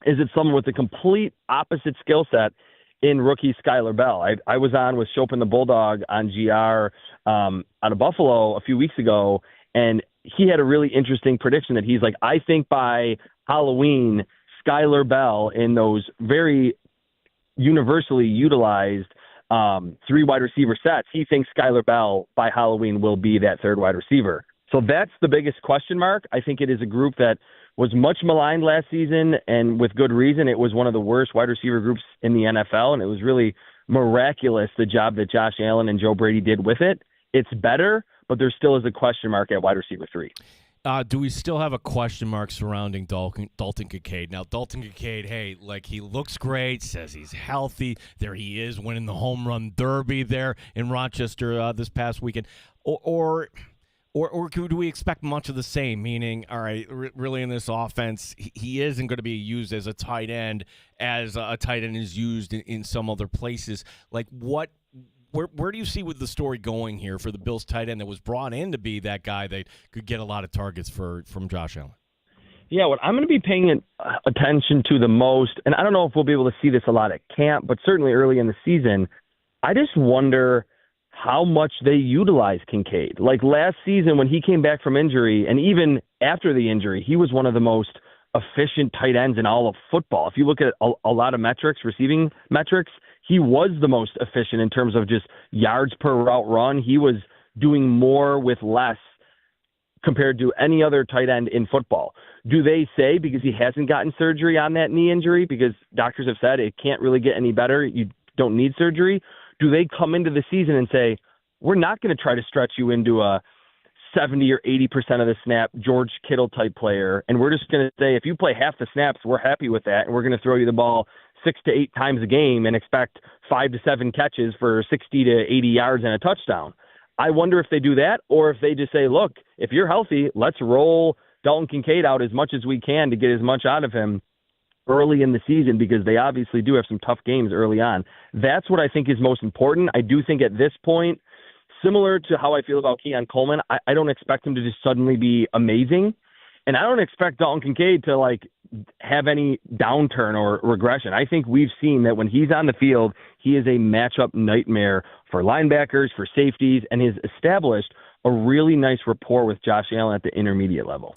is it someone with a complete opposite skill set in rookie Skylar Bell? I was on with Chopin the Bulldog on GR out of Buffalo a few weeks ago, and he had a really interesting prediction that he's like, I think by Halloween, Skylar Bell in those very universally utilized 3 wide receiver sets, he thinks Skylar Bell by Halloween will be that 3rd wide receiver. So that's the biggest question mark. I think it is a group that was much maligned last season, and with good reason. It was one of the worst wide receiver groups in the NFL, and it was really miraculous the job that Josh Allen and Joe Brady did with it. It's better, but there still is a question mark at wide receiver 3. Do we still have a question mark surrounding Dalton Kincaid? Now, Dalton Kincaid, hey, like, he looks great, says he's healthy. There he is winning the home run derby there in Rochester this past weekend. Or do we expect much of the same? Meaning, all right, really in this offense, he isn't going to be used as a tight end as a tight end is used in some other places. Like, where do you see with the story going here for the Bills tight end that was brought in to be that guy that could get a lot of targets from Josh Allen? Yeah, what I'm going to be paying attention to the most, and I don't know if we'll be able to see this a lot at camp, but certainly early in the season, I just wonder how much they utilize Kincaid. Like last season when he came back from injury, and even after the injury, he was one of the most efficient tight ends in all of football. If you look at a lot of metrics, receiving metrics, he was the most efficient in terms of just yards per route run. He was doing more with less compared to any other tight end in football. Do they say because he hasn't gotten surgery on that knee injury, because doctors have said it can't really get any better, you don't need surgery? Do they come into the season and say, we're not going to try to stretch you into a 70 or 80% of the snap George Kittle type player, and we're just going to say if you play half the snaps, we're happy with that, and we're going to throw you the ball 6 to 8 times a game and expect 5 to 7 catches for 60 to 80 yards and a touchdown? I wonder if they do that, or if they just say, look, if you're healthy, let's roll Dalton Kincaid out as much as we can to get as much out of him early in the season, because they obviously do have some tough games early on. That's what I think is most important. I do think at this point, similar to how I feel about Keon Coleman, I don't expect him to just suddenly be amazing. And I don't expect Dalton Kincaid to have any downturn or regression. I think we've seen that when he's on the field, he is a matchup nightmare for linebackers, for safeties, and has established a really nice rapport with Josh Allen at the intermediate level.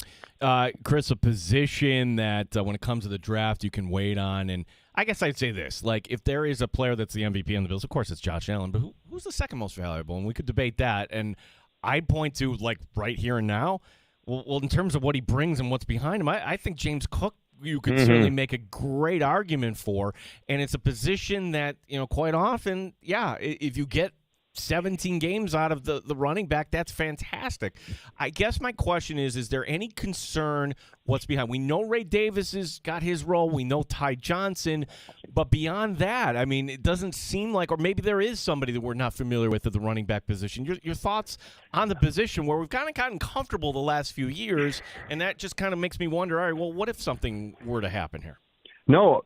Chris, a position that when it comes to the draft you can wait on, and I guess I'd say this, if there is a player that's the MVP on the Bills, of course it's Josh Allen, but who's the second most valuable? And we could debate that, and I'd point to, right here and now, Well, in terms of what he brings and what's behind him, I think James Cook you could certainly make a great argument for, and it's a position that, quite often, if you get 17 games out of the running back, that's fantastic. I guess my question is there any concern what's behind? We know Ray Davis has got his role. We know Ty Johnson. But beyond that, I mean, it doesn't seem like, or maybe there is somebody that we're not familiar with at the running back position. Your thoughts on the position where we've kind of gotten comfortable the last few years, and that just kind of makes me wonder, all right, well, what if something were to happen here? No,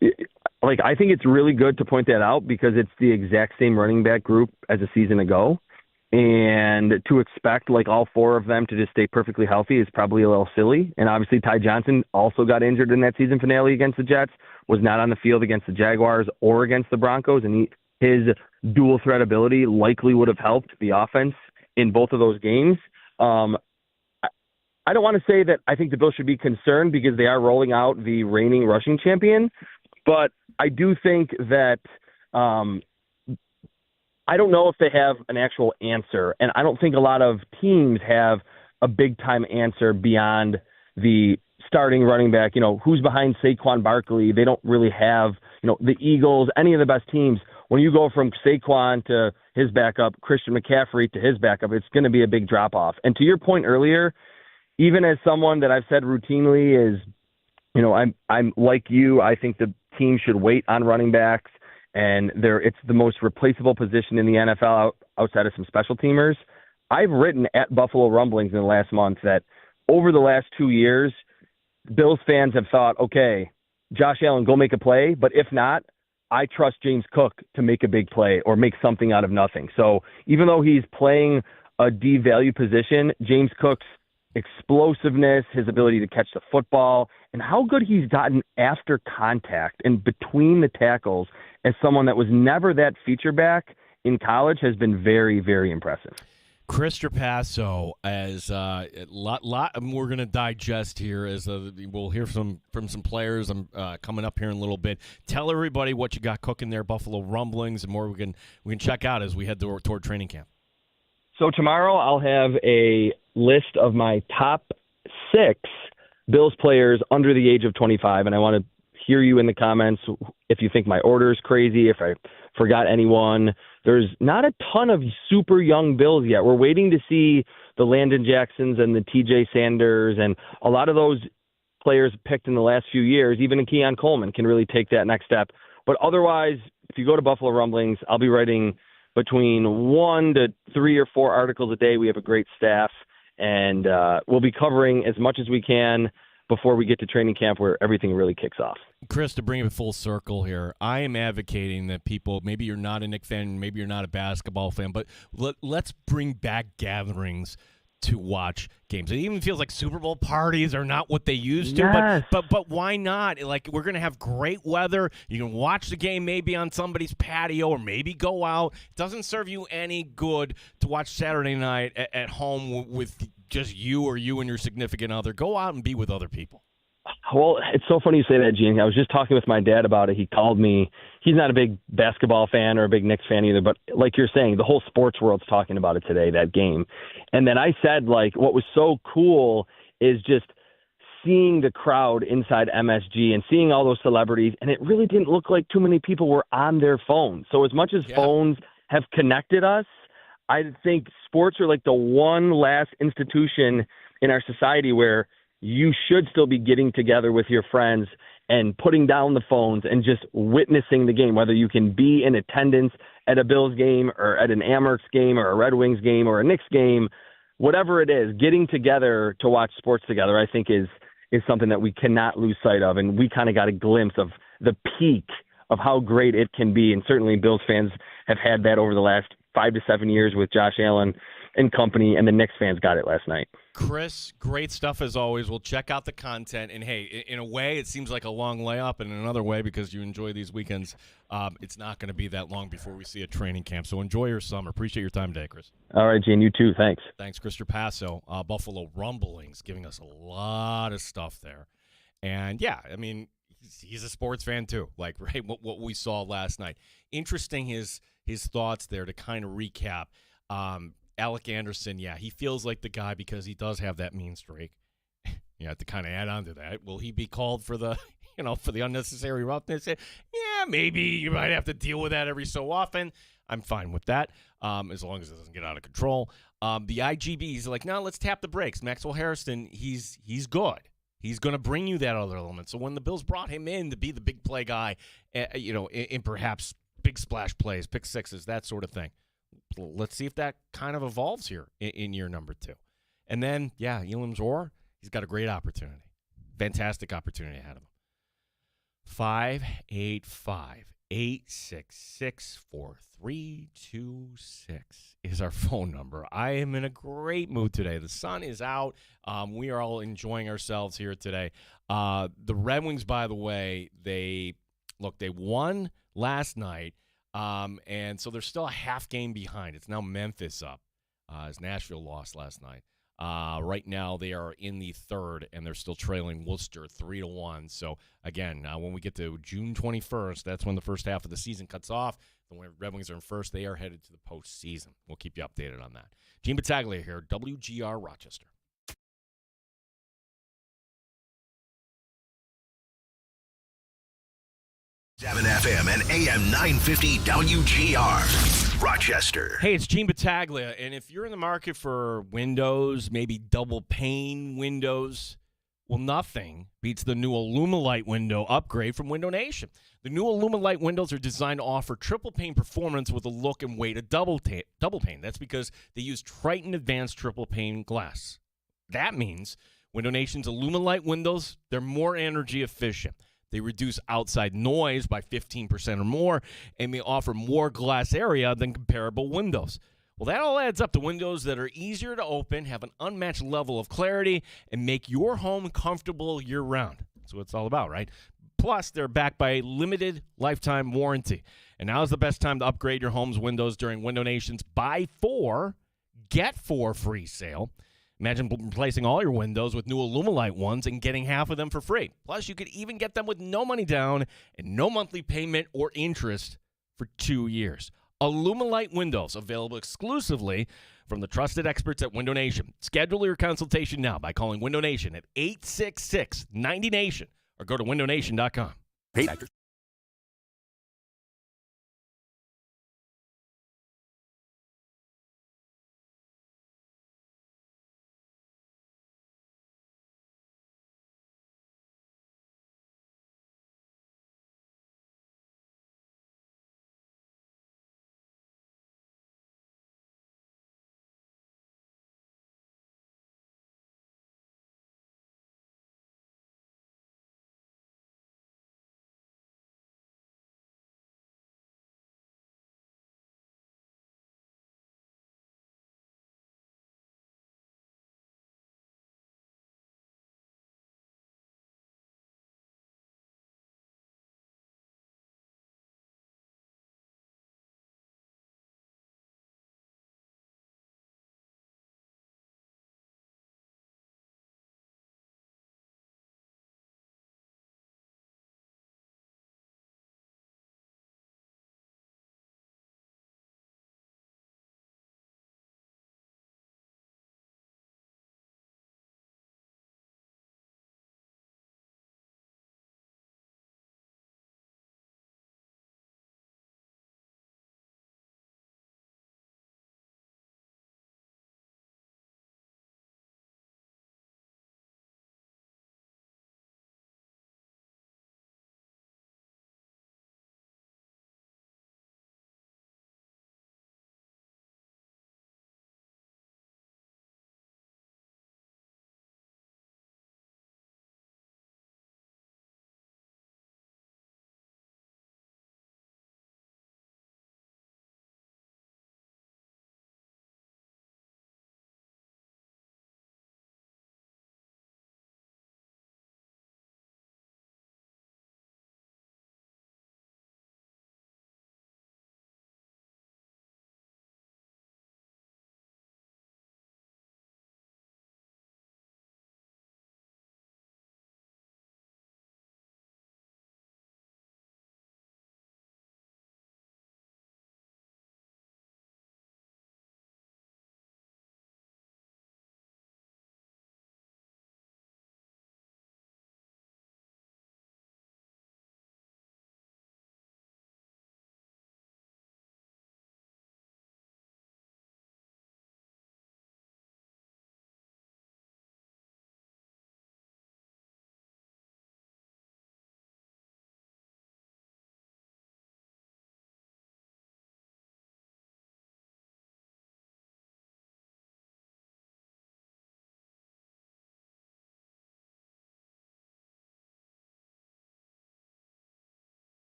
I think it's really good to point that out because it's the exact same running back group as a season ago. And to expect all four of them to just stay perfectly healthy is probably a little silly. And obviously Ty Johnson also got injured in that season finale against the Jets, was not on the field against the Jaguars or against the Broncos. And his dual threat ability likely would have helped the offense in both of those games. I don't want to say that I think the Bills should be concerned because they are rolling out the reigning rushing champion, but I do think that I don't know if they have an actual answer, and I don't think a lot of teams have a big-time answer beyond the starting running back. Who's behind Saquon Barkley? They don't really have, the Eagles, any of the best teams. When you go from Saquon to his backup, Christian McCaffrey to his backup, it's going to be a big drop-off. And to your point earlier, even as someone that I've said routinely is, I'm like you, I think the team should wait on running backs, and it's the most replaceable position in the NFL outside of some special teamers. I've written at Buffalo Rumblings in the last month that over the last 2 years, Bills fans have thought, okay, Josh Allen, go make a play, but if not, I trust James Cook to make a big play or make something out of nothing. So even though he's playing a devalued position, James Cook's explosiveness, his ability to catch the football, and how good he's gotten after contact and between the tackles as someone that was never that feature back in college has been very, very impressive. Chris Trapasso, as a lot we're going to digest here as we'll hear from some players coming up here in a little bit. Tell everybody what you got cooking there, Buffalo Rumblings, and more we can check out as we head toward training camp. So tomorrow I'll have a list of my top 6 Bills players under the age of 25, and I want to hear you in the comments if you think my order is crazy, if I forgot anyone. There's not a ton of super young Bills yet. We're waiting to see the Landon Jacksons and the TJ Sanders, and a lot of those players picked in the last few years, even Keon Coleman, can really take that next step. But otherwise, if you go to Buffalo Rumblings, I'll be writing between 1 to 3 or 4 articles a day. We have a great staff, and we'll be covering as much as we can before we get to training camp where everything really kicks off. Chris, to bring it full circle here, I am advocating that people, maybe you're not a Knicks fan, maybe you're not a basketball fan, but let's bring back gatherings to watch games. It even feels like Super Bowl parties are not what they used to, Yes. but why not? We're going to have great weather. You can watch the game maybe on somebody's patio or maybe go out. It doesn't serve you any good to watch Saturday night at home with just you or you and your significant other. Go out and be with other people. Well, it's so funny you say that, Gene. I was just talking with my dad about it. He called me. He's not a big basketball fan or a big Knicks fan either, but like you're saying, the whole sports world's talking about it today, that game. And then I said, what was so cool is just seeing the crowd inside MSG and seeing all those celebrities, and it really didn't look like too many people were on their phones. So as much as phones have connected us, I think sports are like the one last institution in our society where you should still be getting together with your friends and putting down the phones and just witnessing the game, whether you can be in attendance at a Bills game or at an Amerks game or a Red Wings game or a Knicks game, whatever it is, getting together to watch sports together, I think is something that we cannot lose sight of. And we kind of got a glimpse of the peak of how great it can be. And certainly Bills fans have had that over the last 5 to 7 years with Josh Allen and company, and the Knicks fans got it last night. Chris, great stuff as always. We'll check out the content. And, hey, in a way, it seems like a long layup. And in another way, because you enjoy these weekends, it's not going to be that long before we see a training camp. So enjoy your summer. Appreciate your time today, Chris. All right, Gene, you too. Thanks. Thanks, Chris Trapasso, Buffalo Rumblings, giving us a lot of stuff there. And, yeah, I mean, he's a sports fan too, right, what we saw last night. Interesting his thoughts there to kind of recap. Alec Anderson, he feels like the guy because he does have that mean streak. You have to kind of add on to that. Will he be called for the, for the unnecessary roughness? Yeah, maybe you might have to deal with that every so often. I'm fine with that, as long as it doesn't get out of control. The IGB, he's like, no, let's tap the brakes. Maxwell Harrison, he's good. He's going to bring you that other element. So when the Bills brought him in to be the big play guy, in perhaps big splash plays, pick sixes, that sort of thing, let's see if that kind of evolves here in year number 2. And then, Elam Zor, he's got a great opportunity. Fantastic opportunity ahead of him. 585-866-4326 is our phone number. I am in a great mood today. The sun is out. We are all enjoying ourselves here today. The Red Wings, by the way, they won last night, and so they're still a half game behind. It's now Memphis up as Nashville lost last night. Right now, they are in the third, and they're still trailing Worcester 3-1. So, again, when we get to June 21st, that's when the first half of the season cuts off. The Red Wings are in first. They are headed to the postseason. We'll keep you updated on that. Gene Battaglia here, WGR Rochester. Seven FM and AM 950 WGR Rochester. Hey, it's Gene Battaglia, and if you're in the market for windows, maybe double pane windows, well, nothing beats the new Illumilite window upgrade from Window Nation. The new Illumilite windows are designed to offer triple pane performance with a look and weight of double pane. That's because they use Triton Advanced triple pane glass. That means Window Nation's Illumilite windows, they're more energy efficient. They reduce outside noise by 15% or more, and they offer more glass area than comparable windows. Well, that all adds up to windows that are easier to open, have an unmatched level of clarity, and make your home comfortable year-round. That's what it's all about, right? Plus, they're backed by a limited lifetime warranty. And now is the best time to upgrade your home's windows during Window Nation's Buy 4, Get 4 free sale. Imagine replacing all your windows with new Illumilite ones and getting half of them for free. Plus, you could even get them with no money down and no monthly payment or interest for 2 years. Illumilite windows, available exclusively from the trusted experts at Window Nation. Schedule your consultation now by calling Window Nation at 866-90NATION or go to windownation.com. Hey,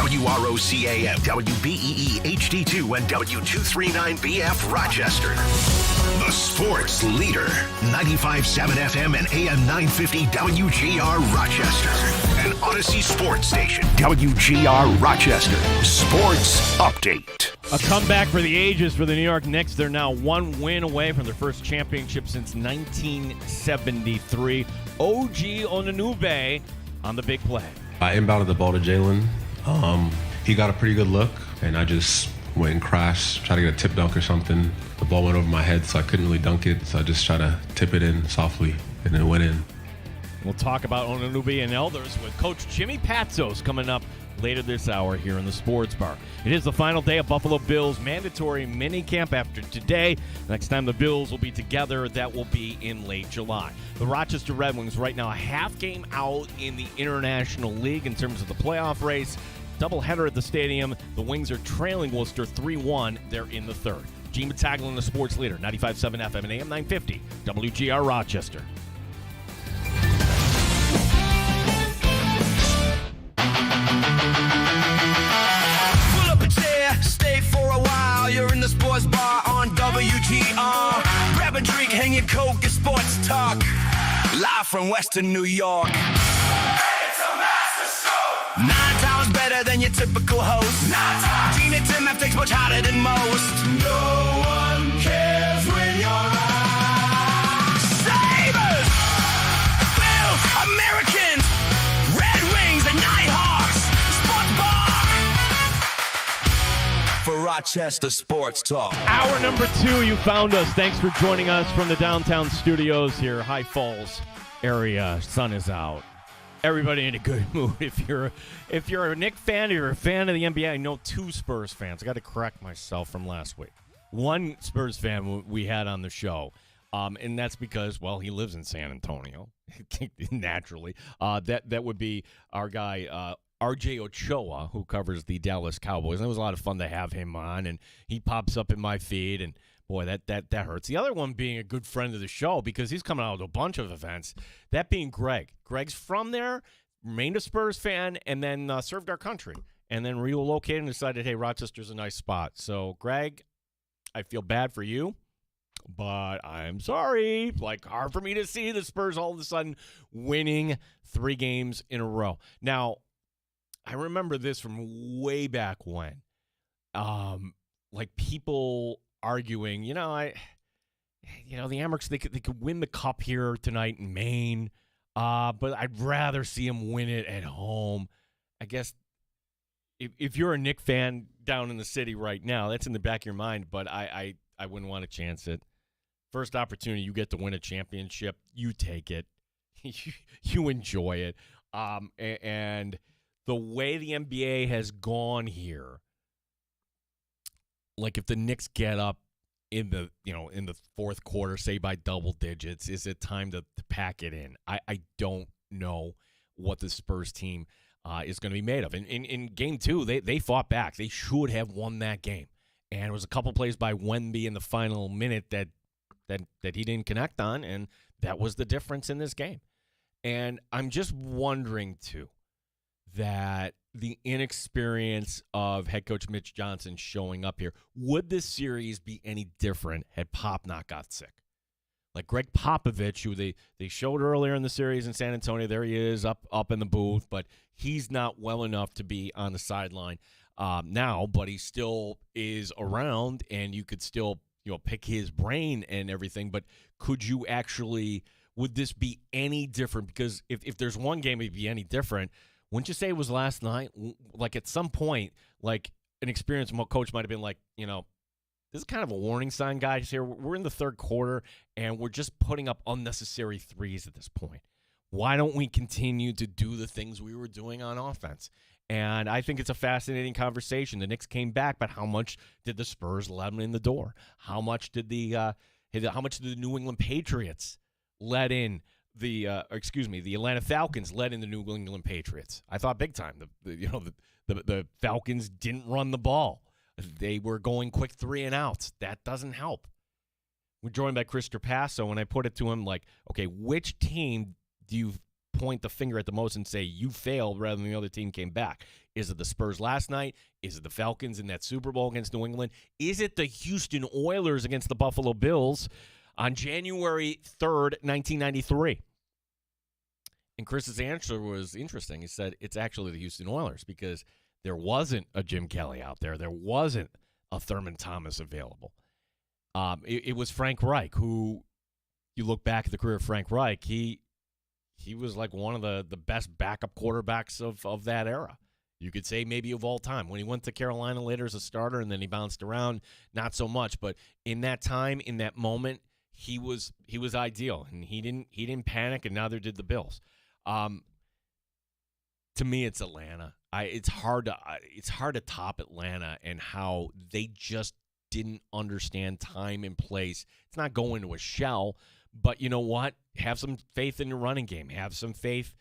WROCAM, WBEE HD2, and W239BF Rochester. The sports leader. 95.7 FM and AM 950 WGR Rochester. An Odyssey sports station. WGR Rochester. Sports Update. A comeback for the ages for the New York Knicks. They're now one win away from their first championship since 1973. OG Onanube on the big play. I inbounded the ball to Jalen. He got a pretty good look, and I just went and crashed, tried to get a tip dunk or something. The ball went over my head, so I couldn't really dunk it, so I just tried to tip it in softly, and it went in. We'll talk about Onanube and Elders with Coach Jimmy Patsos coming up later this hour here in the Sports Bar. It is the final day of Buffalo Bills mandatory minicamp after today. Next time the Bills will be together, that will be in late July. The Rochester Red Wings right now a half game out in the International League in terms of the playoff race. Doubleheader at the stadium. The Wings are trailing Worcester 3-1. They're in the third. Gene Battaglin, the sports leader, 95.7 FM and AM 950, WGR Rochester. Pull up a chair, stay for a while. You're in the sports bar on WGR. Grab a drink, hang your coat, get sports talk. Live from Western New York. It's a master show. 9 times better than your typical host. 9 times. Gene and Tim have takes much hotter than most. No one cares when you're out. Sabres, Bills, Americans, Red Wings, and Nighthawks. Sports Bar for Rochester Sports Talk. Hour number 2, you found us. Thanks for joining us from the downtown studios here, High Falls area. Sun is out. Everybody in a good mood. If you're a Knick fan, or you're a fan of the NBA, I know 2 Spurs fans. I got to correct myself from last week. 1 Spurs fan we had on the show, and that's because, well, he lives in San Antonio, naturally. That would be our guy, RJ Ochoa, who covers the Dallas Cowboys. And it was a lot of fun to have him on, and he pops up in my feed, and boy, that hurts. The other one being a good friend of the show because he's coming out with a bunch of events. That being Greg. Greg's from there, remained a Spurs fan, and then served our country. And then relocated and decided, hey, Rochester's a nice spot. So, Greg, I feel bad for you, but I'm sorry. Like, hard for me to see the Spurs all of a sudden winning 3 games in a row. Now, I remember this from way back when. Like, people arguing, the Amerks, they could win the cup here tonight in Maine, but I'd rather see them win it at home. I guess if you're a Knick fan down in the city right now, that's in the back of your mind, but I wouldn't want to chance it. First opportunity, you get to win a championship, you take it. You enjoy it. And the way the NBA has gone here, like if the Knicks get up in the fourth quarter, say by double digits, is it time to pack it in? I don't know what the Spurs team is going to be made of. In game 2, they fought back. They should have won that game. And it was a couple plays by Wemby in the final minute that he didn't connect on, and that was the difference in this game. And I'm just wondering, too, that the inexperience of head coach Mitch Johnson showing up here, would this series be any different had Pop not got sick? Like Greg Popovich, who they showed earlier in the series in San Antonio, there he is up in the booth, but he's not well enough to be on the sideline now, but he still is around, and you could still pick his brain and everything. But could you actually, would this be any different? Because if there's one game it'd be any different, wouldn't you say it was last night? Like at some point, like an experienced coach might have been like, this is kind of a warning sign, guys. Here we're in the third quarter, and we're just putting up unnecessary threes at this point. Why don't we continue to do the things we were doing on offense? And I think it's a fascinating conversation. The Knicks came back, but how much did the Spurs let them in the door? How much did the New England Patriots let in? The Atlanta Falcons led in the New England Patriots. I thought big time. The Falcons didn't run the ball. They were going quick 3 and outs. That doesn't help. We're joined by Chris Trapasso, and I put it to him like, okay, which team do you point the finger at the most and say you failed rather than the other team came back? Is it the Spurs last night? Is it the Falcons in that Super Bowl against New England? Is it the Houston Oilers against the Buffalo Bills on January 3rd, 1993? And Chris's answer was interesting. He said it's actually the Houston Oilers because there wasn't a Jim Kelly out there. There wasn't a Thurman Thomas available. It was Frank Reich, who, you look back at the career of Frank Reich, he was like one of the best backup quarterbacks of that era. You could say maybe of all time. When he went to Carolina later as a starter and then he bounced around, not so much. But in that time, in that moment, he was ideal, and he didn't panic, and neither did the Bills. To me, it's Atlanta. It's hard to top Atlanta and how they just didn't understand time and place. It's not going to a shell, but you know what? Have some faith in your running game. Have some faith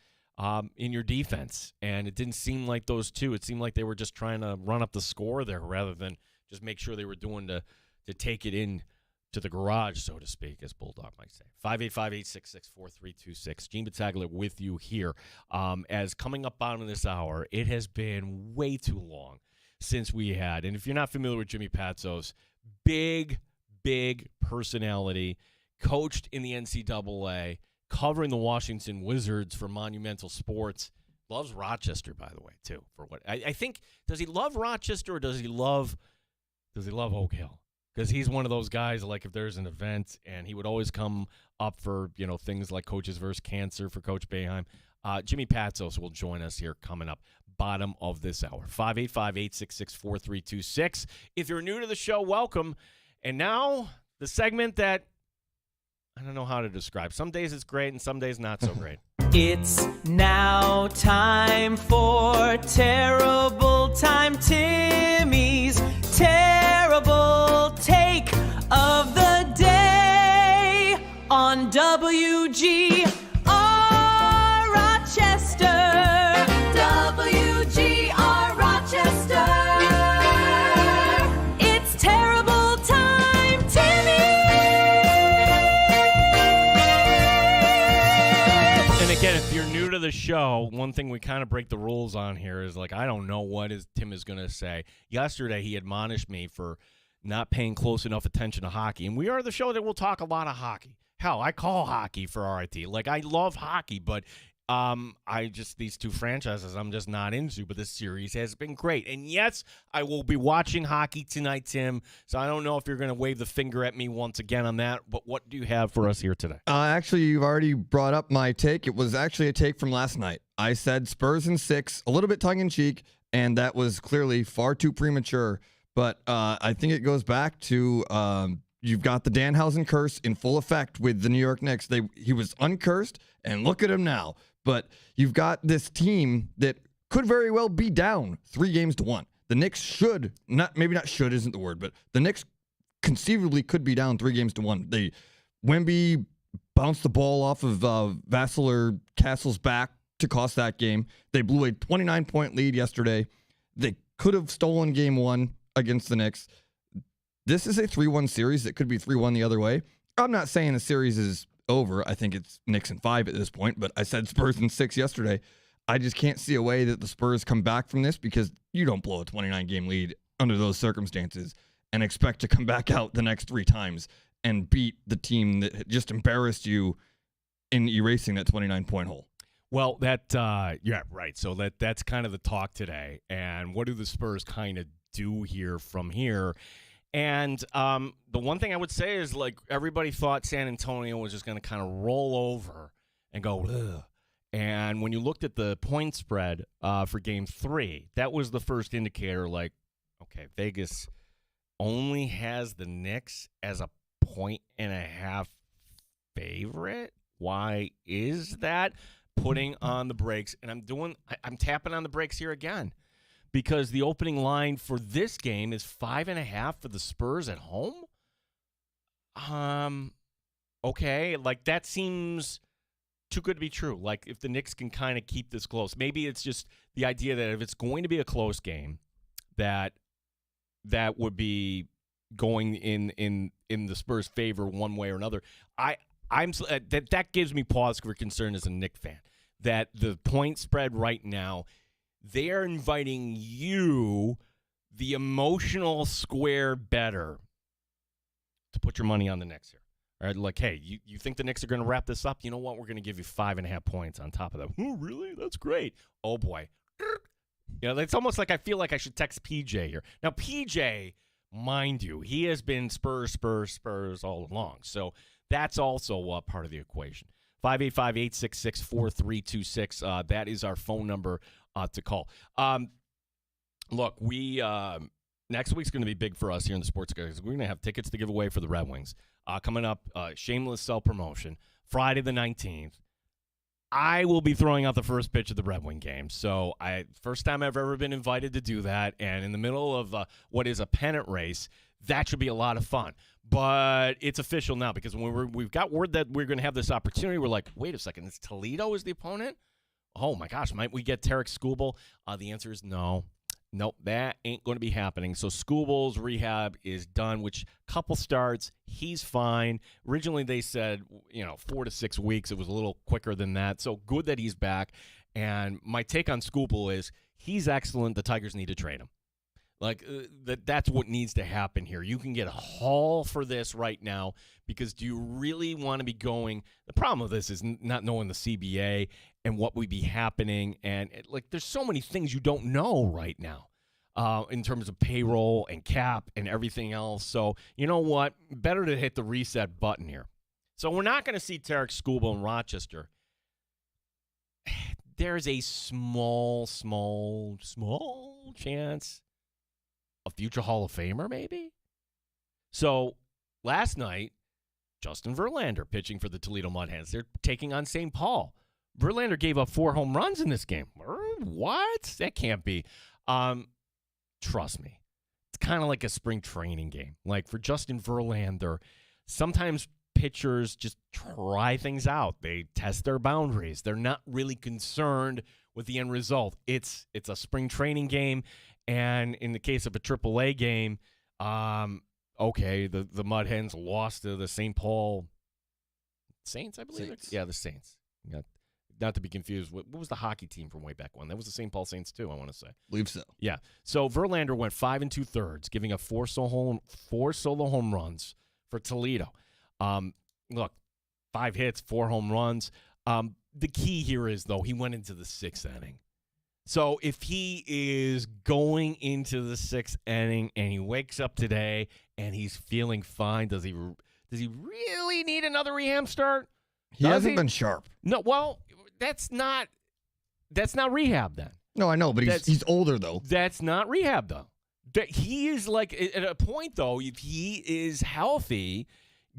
in your defense. And it didn't seem like those two. It seemed like they were just trying to run up the score there rather than just make sure they were doing to take it in to the garage, so to speak, as Bulldog might say. 585-866-4326. Gene Battaglia with you here. As coming up bottom of this hour, it has been way too long since we had, and if you're not familiar with Jimmy Patsos, big personality, coached in the NCAA, covering the Washington Wizards for Monumental Sports. Loves Rochester, by the way, too. For what I think, does he love Rochester or does he love Oak Hill? Because he's one of those guys, like if there's an event, and he would always come up for, things like Coaches vs. Cancer for Coach Boeheim. Jimmy Patsos will join us here coming up bottom of this hour. 585-866-4326. If you're new to the show, welcome. And now the segment that I don't know how to describe. Some days it's great and some days not so great. It's now time for Terrible Time Timmy's Terrible Take of the Day on WGR Rochester. WGR Rochester. It's Terrible Time Timmy. And again, if you're new to the show, one thing we kind of break the rules on here is I don't know what Tim is going to say. Yesterday, he admonished me for not paying close enough attention to hockey. And we are the show that will talk a lot of hockey. Hell, I call hockey for RIT. I love hockey, but these two franchises I'm just not into, but this series has been great. And yes, I will be watching hockey tonight, Tim, so I don't know if you're going to wave the finger at me once again on that, but what do you have for us here today? Actually, you've already brought up my take. It was actually a take from last night. I said Spurs in 6, a little bit tongue-in-cheek, and that was clearly far too premature, but I think it goes back to you've got the Danhausen curse in full effect with the New York Knicks. He was uncursed, and look at him now. But you've got this team that could very well be down 3-1. The Knicks maybe not should isn't the word, but the Knicks conceivably could be down 3-1. Wemby bounced the ball off of Vassell or Castle's back to cost that game. They blew a 29-point lead yesterday. They could have stolen game 1 against the Knicks. This is a 3-1 series that could be 3-1 the other way. I'm not saying the series is over. I think it's Knicks in 5 at this point, but I said Spurs in 6 yesterday. I just can't see a way that the Spurs come back from this because you don't blow a 29-game lead under those circumstances and expect to come back out the next 3 times and beat the team that just embarrassed you in erasing that 29-point hole. Well, yeah, right. So that's kind of the talk today. And what do the Spurs kind of do here from here? And the one thing I would say is, everybody thought San Antonio was just going to kind of roll over and go, ugh. And when you looked at the point spread for Game 3, that was the first indicator, okay, Vegas only has the Knicks as a 1.5 favorite. Why is that? Putting on the brakes, and I'm tapping on the brakes here again. Because the opening line for this game is 5.5 for the Spurs at home. Okay, that seems too good to be true. If the Knicks can kind of keep this close, maybe it's just the idea that if it's going to be a close game, that would be going in the Spurs' favor one way or another. That gives me pause for concern as a Knicks fan. that the point spread right now, they are inviting you, the emotional square bettor, to put your money on the Knicks here. All right, like, hey, you think the Knicks are going to wrap this up? You know what? We're going to give you 5.5 points on top of that. Oh, really? That's great. Oh, boy. You know, it's almost like I feel like I should text PJ here. Now, PJ, mind you, he has been Spurs all along. So that's also part of the equation. 585-866-4326. That is our phone number to call. Look, we next week's going to be big for us here in the Sports Guys. We're going to have tickets to give away for the Red Wings. Coming up, shameless self-promotion, Friday the 19th. I will be throwing out the first pitch of the Red Wing game. So first time I've ever been invited to do that. And in the middle of what is a pennant race, that should be a lot of fun. But it's official now because when we've got word that we're going to have this opportunity, we're like, wait a second, is Toledo is the opponent? Oh, my gosh, might we get Tarek Skubal? The answer is no. Nope, that ain't going to be happening. So Skubal's rehab is done, which couple starts, he's fine. Originally they said, 4 to 6 weeks. It was a little quicker than that. So good that he's back. And my take on Skubal is he's excellent. The Tigers need to trade him. Like, that's what needs to happen here. You can get a haul for this right now because do you really want to be going? The problem with this is not knowing the CBA and what would be happening. And, there's so many things you don't know right now in terms of payroll and cap and everything else. So, you know what? Better to hit the reset button here. So we're not going to see Tarek Skubal in Rochester. There's a small chance a future Hall of Famer, maybe? So last night, Justin Verlander pitching for the Toledo Mud Hens. They're taking on St. Paul. Verlander gave up 4 home runs in this game. What? That can't be. Trust me. It's kind of like a spring training game. Like for Justin Verlander, sometimes pitchers just try things out. They test their boundaries. They're not really concerned with the end result. It's a spring training game. And in the case of a AAA game, okay, the Mud Hens lost to the St. Paul Saints, I believe. Saints. Yeah, the Saints. Not to be confused. What was the hockey team from way back when? That was the St. Paul Saints too, I want to say. Believe so. Yeah. So Verlander went 5 2/3, giving up 4 solo home runs for Toledo. Look, 5 hits, 4 home runs. The key here is, though, he went into the 6th inning. So if he is going into the 6th inning and he wakes up today and he's feeling fine, does he really need another rehab start? He hasn't been sharp. No, well, that's not rehab then. No, I know, but he's older though. That's not rehab though. He is like at a point though, if he is healthy,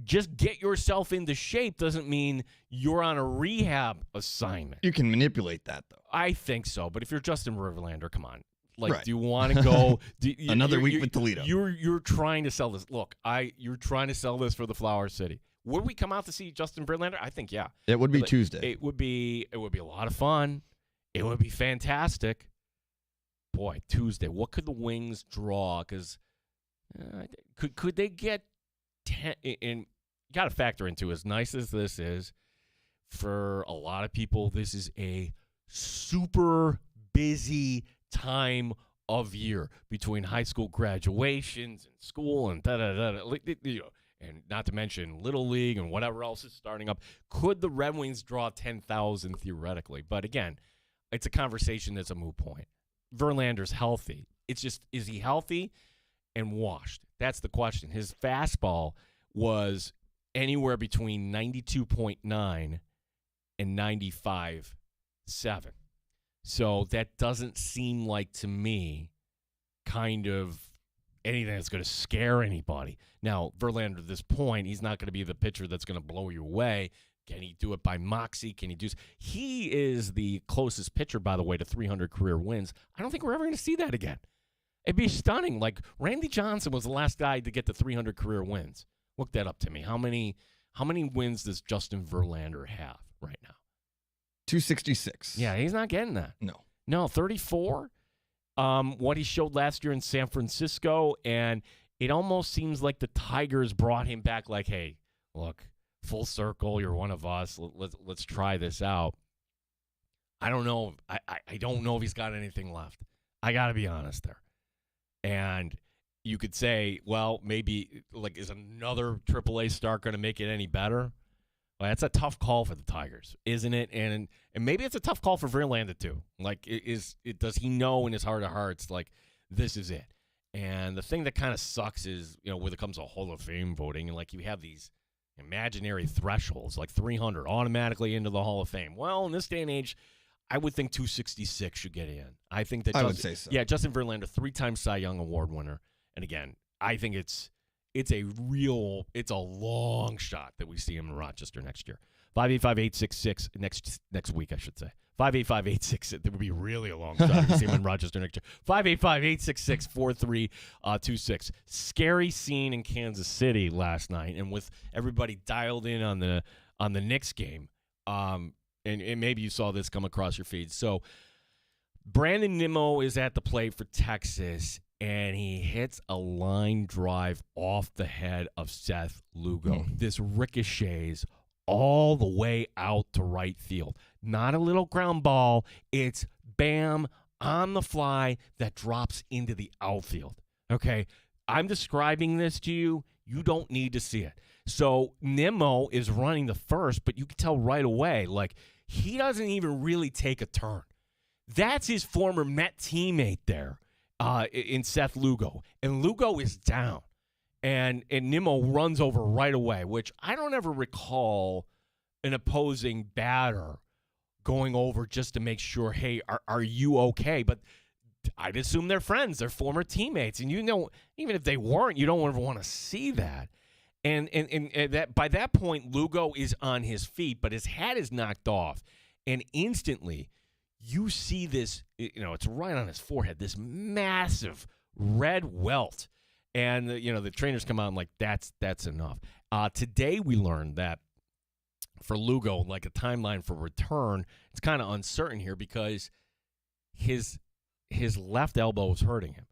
just get yourself into shape doesn't mean you're on a rehab assignment. You can manipulate that, though. I think so, but if you're Justin Verlander, come on. Like, right. Do you want to go another week with Toledo? You're trying to sell this. Look, you're trying to sell this for the Flower City. Would we come out to see Justin Verlander? I think yeah. It would be Tuesday. It would be a lot of fun. It would be fantastic. Boy, Tuesday. What could the Wings draw? Because could they get 10? And you got to factor into, as nice as this is, for a lot of people, this is a super busy time of year between high school graduations and school and and not to mention Little League and whatever else is starting up. Could the Red Wings draw 10,000 theoretically? But again, it's a conversation that's a moot point. Verlander's healthy. It's just, is he healthy and washed? That's the question. His fastball was anywhere between 92.9 and 95.7. So that doesn't seem like, to me, kind of anything that's going to scare anybody. Now, Verlander, at this point, he's not going to be the pitcher that's going to blow you away. Can he do it by moxie? Can he do? He is the closest pitcher, by the way, to 300 career wins. I don't think we're ever going to see that again. It'd be stunning. Like, Randy Johnson was the last guy to get to 300 career wins. Look that up to me. How many wins does Justin Verlander have right now? 266. Yeah, he's not getting that. No, 34. What he showed last year in San Francisco, and it almost seems like the Tigers brought him back like, hey, look, full circle, you're one of us. Let's try this out. I don't know. I don't know if he's got anything left. I got to be honest there. And you could say, well, maybe like is another AAA start going to make it any better? Well, that's a tough call for the Tigers, isn't it? And maybe it's a tough call for Verlander too. Like, does he know in his heart of hearts, like, this is it? And the thing that kind of sucks is, when it comes to Hall of Fame voting, and like you have these imaginary thresholds, like 300 automatically into the Hall of Fame. Well, in this day and age, I would think 266 should get in. I think that I would say so. Yeah, Justin Verlander, 3-time Cy Young Award winner. And again, I think it's a long shot that we see him in Rochester next year. 585-866 next week, I should say. 585-866. That would be really a long shot if we see him in Rochester next year. 585-866-4326. Scary scene in Kansas City last night, and with everybody dialed in on the Knicks game. And maybe you saw this come across your feed. So Brandon Nimmo is at the plate for Texas, and he hits a line drive off the head of Seth Lugo. This ricochets all the way out to right field. Not a little ground ball. It's bam, on the fly that drops into the outfield. Okay? I'm describing this to you. You don't need to see it. So Nimmo is running the first, but you can tell right away, like, he doesn't even really take a turn. That's his former Met teammate there in Seth Lugo. And Lugo is down. And Nimmo runs over right away, which I don't ever recall an opposing batter going over just to make sure, hey, are you okay? But I'd assume they're friends. They're former teammates. And even if they weren't, you don't ever want to see that. And that by that point, Lugo is on his feet, but his hat is knocked off. And instantly, you see this, it's right on his forehead, this massive red welt. And, the trainers come out and like, that's enough. Today we learned that for Lugo, like a timeline for return, it's kind of uncertain here because his left elbow is hurting him.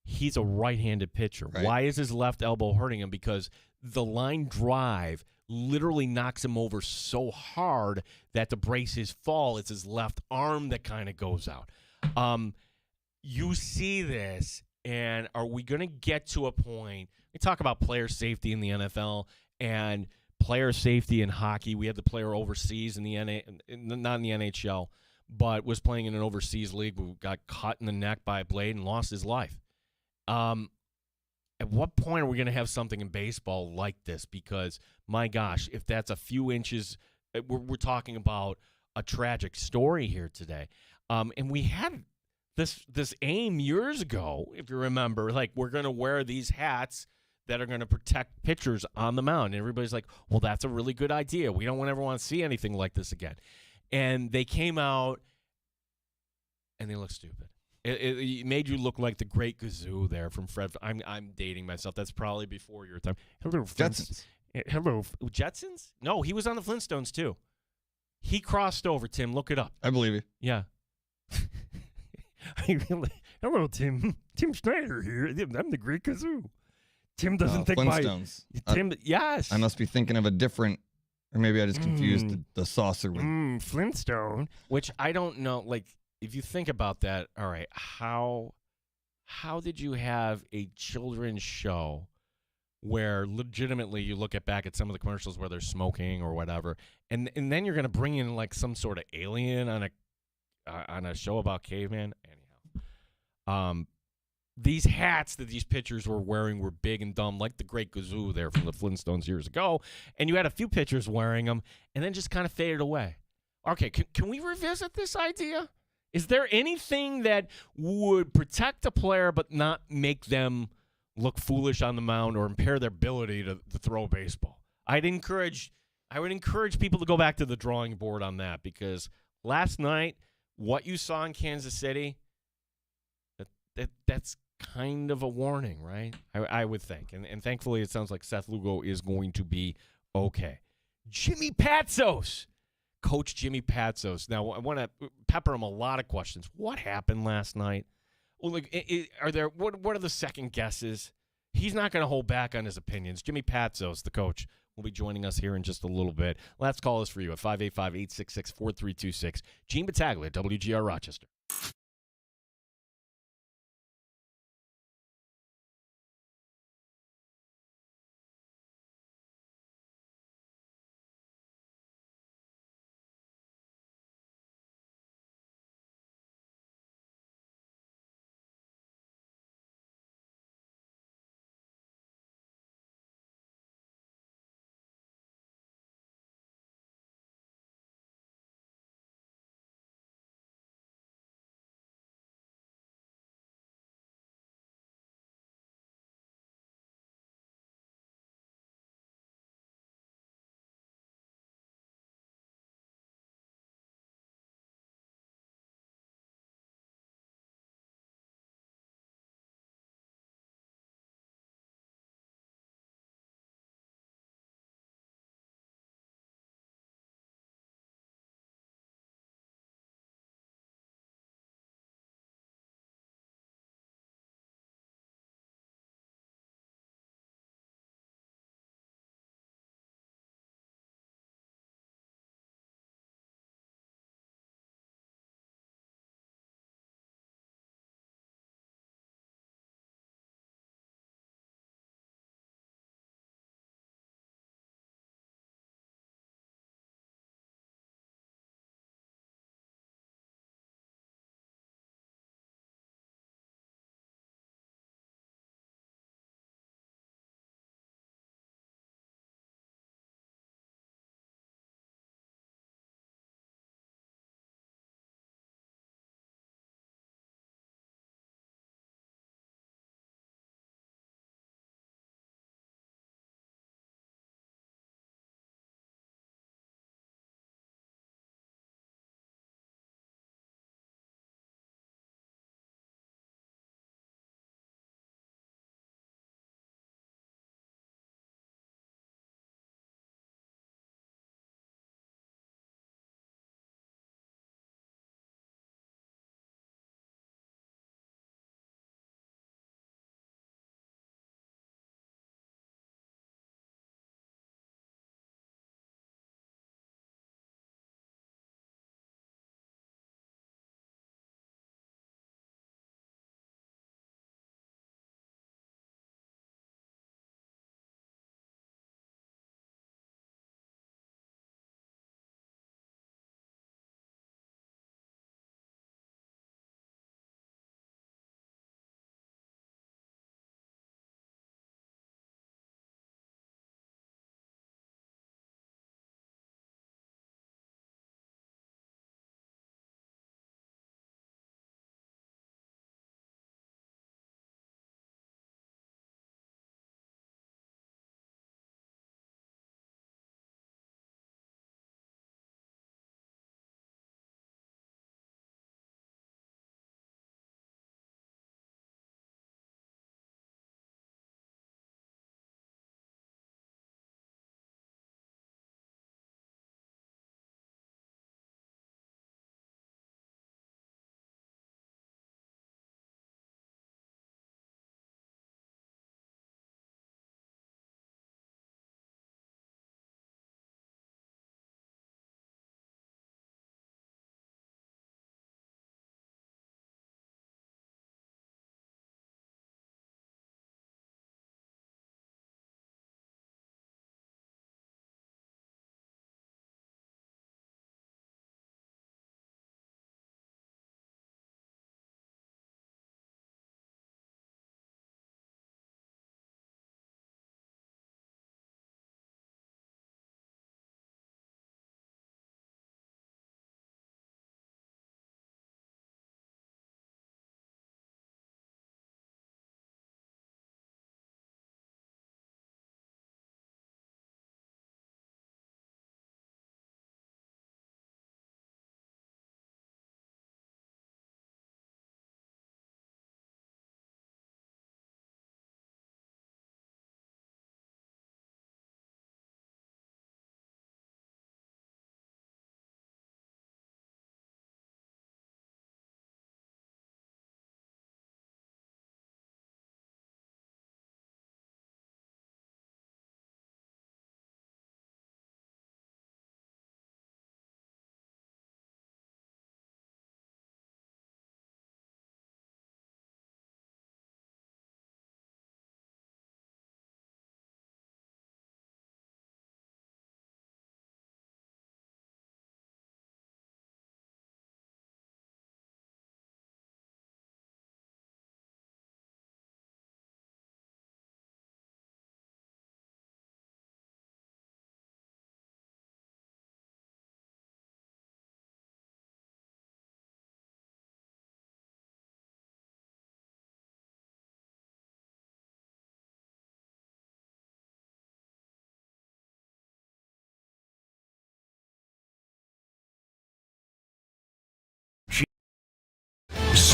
He's a right-handed pitcher. Right. Why is his left elbow hurting him? Because the line drive literally knocks him over so hard that to brace his fall, it's his left arm that kind of goes out. You see this, and are we going to get to a point? We talk about player safety in the NFL and player safety in hockey. We had the player overseas in the not in the NHL, but was playing in an overseas league who got cut in the neck by a blade and lost his life. At what point are we going to have something in baseball like this? Because, my gosh, if that's a few inches, we're talking about a tragic story here today. And we had this aim years ago, if you remember, like, we're going to wear these hats that are going to protect pitchers on the mound. And everybody's like, well, that's a really good idea. We don't ever want to see anything like this again. And they came out, and they look stupid. It made you look like the Great Gazoo there from Fred. I'm dating myself. That's probably before your time. Hello, Jetsons. Hello, Jetsons? No, he was on the Flintstones too. He crossed over. Tim, look it up. I believe you. Yeah. Hello, Tim. Tim Schneider here. I'm the Great Gazoo. Tim doesn't think Flintstones. Tim. Yes. I must be thinking of a different, or maybe I just confused the saucer with Flintstone. Which I don't know. Like, if you think about that, all right, how did you have a children's show where legitimately you look back at some of the commercials where they're smoking or whatever, and then you're going to bring in like some sort of alien on a show about caveman? Anyhow, these hats that these pitchers were wearing were big and dumb, like the Great Gazoo there from the Flintstones years ago, and you had a few pitchers wearing them, and then just kind of faded away. Okay, can we revisit this idea? Is there anything that would protect a player but not make them look foolish on the mound or impair their ability to throw a baseball? I would encourage people to go back to the drawing board on that, because last night, what you saw in Kansas City, that's kind of a warning, right? I would think. And thankfully, it sounds like Seth Lugo is going to be okay. Jimmy Patsos. Coach Jimmy Patsos. Now, I want to pepper him a lot of questions. What happened last night? Well, like, what are the second guesses? He's not going to hold back on his opinions. Jimmy Patsos, the coach. will be joining us here in just a little bit. Last call is for you at 585-866-4326. Gene Battaglia, WGR Rochester.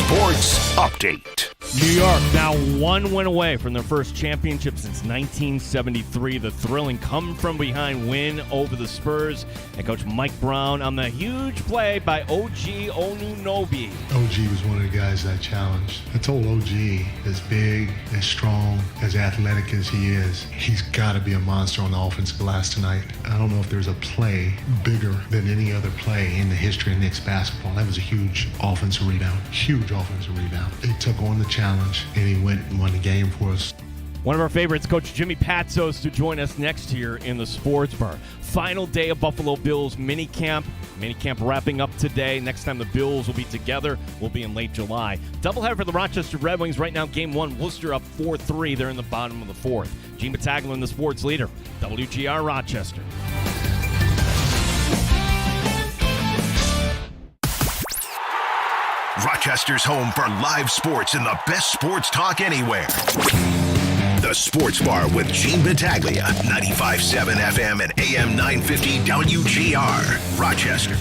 Sports Update. New York now one win away from their first championship since 1973. The thrilling come-from-behind win over the Spurs. And Coach Mike Brown on the huge play by OG Onunobi. OG was one of the guys I challenged. I told OG, as big, as strong, as athletic as he is, he's got to be a monster on the offensive glass tonight. I don't know if there's a play bigger than any other play in the history of Knicks basketball. That was a huge offensive rebound. Huge offensive rebound. He took on the challenge, and he went and won the game for us. One of our favorites, Coach Jimmy Patsos, to join us next here in the Sports Bar. Final day of Buffalo Bills minicamp. Minicamp wrapping up today. Next time the Bills will be together will be in late July. Doubleheader for the Rochester Red Wings. Right now, Game 1, Worcester up 4-3. They're in the bottom of the fourth. Gene Battaglin, the sports leader. WGR Rochester. Rochester's home for live sports and the best sports talk anywhere. The Sports Bar with Gene Battaglia, 95.7 FM and AM 950 WGR, Rochester.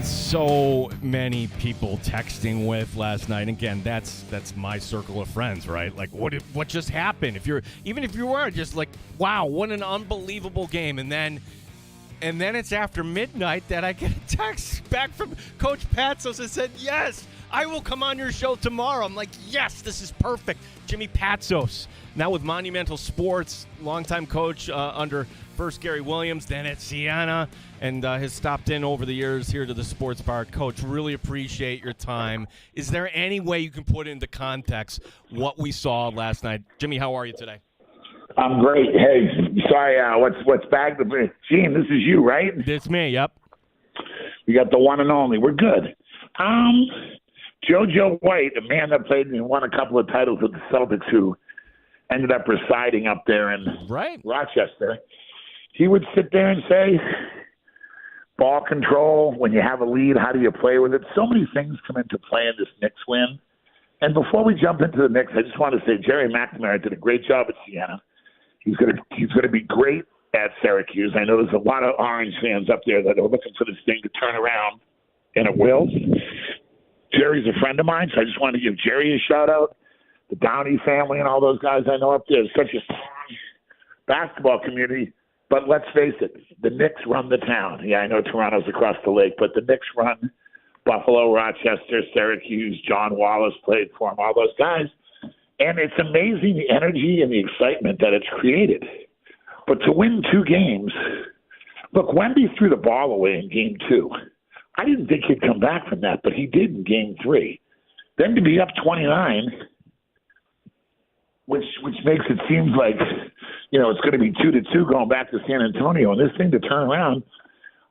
So many people texting with last night. Again, that's my circle of friends, right? Like, what just happened? Even if you were just like, wow, what an unbelievable game, and then it's after midnight that I get a text back from Coach Patsos that said, yes, I will come on your show tomorrow. I'm like, yes, this is perfect. Jimmy Patsos, now with Monumental Sports, longtime coach under first Gary Williams, then at Siena, and has stopped in over the years here to the Sports Bar. Coach, really appreciate your time. Is there any way you can put into context what we saw last night? Jimmy, how are you today? I'm great. Hey, sorry, what's back? Gene, this is you, right? It's me, yep. We got the one and only. We're good. JoJo White, a man that played and won a couple of titles with the Celtics, who ended up residing up there in Rochester, he would sit there and say, ball control, when you have a lead, how do you play with it? So many things come into play in this Knicks win. And before we jump into the Knicks, I just want to say Jerry McNamara did a great job at Siena. He's going to be great at Syracuse. I know there's a lot of Orange fans up there that are looking for this thing to turn around, and it will. Jerry's a friend of mine, so I just wanted to give Jerry a shout-out, the Downey family and all those guys I know up there. It's such a strong basketball community. But let's face it, the Knicks run the town. Yeah, I know Toronto's across the lake, but the Knicks run Buffalo, Rochester, Syracuse. John Wallace played for them, all those guys. And it's amazing the energy and the excitement that it's created. But to win 2 games, look, Wemby threw the ball away in Game 2. I didn't think he'd come back from that, but he did in Game 3. Then to be up 29, which makes it seem like, it's going to be 2-2 going back to San Antonio. And this thing to turn around,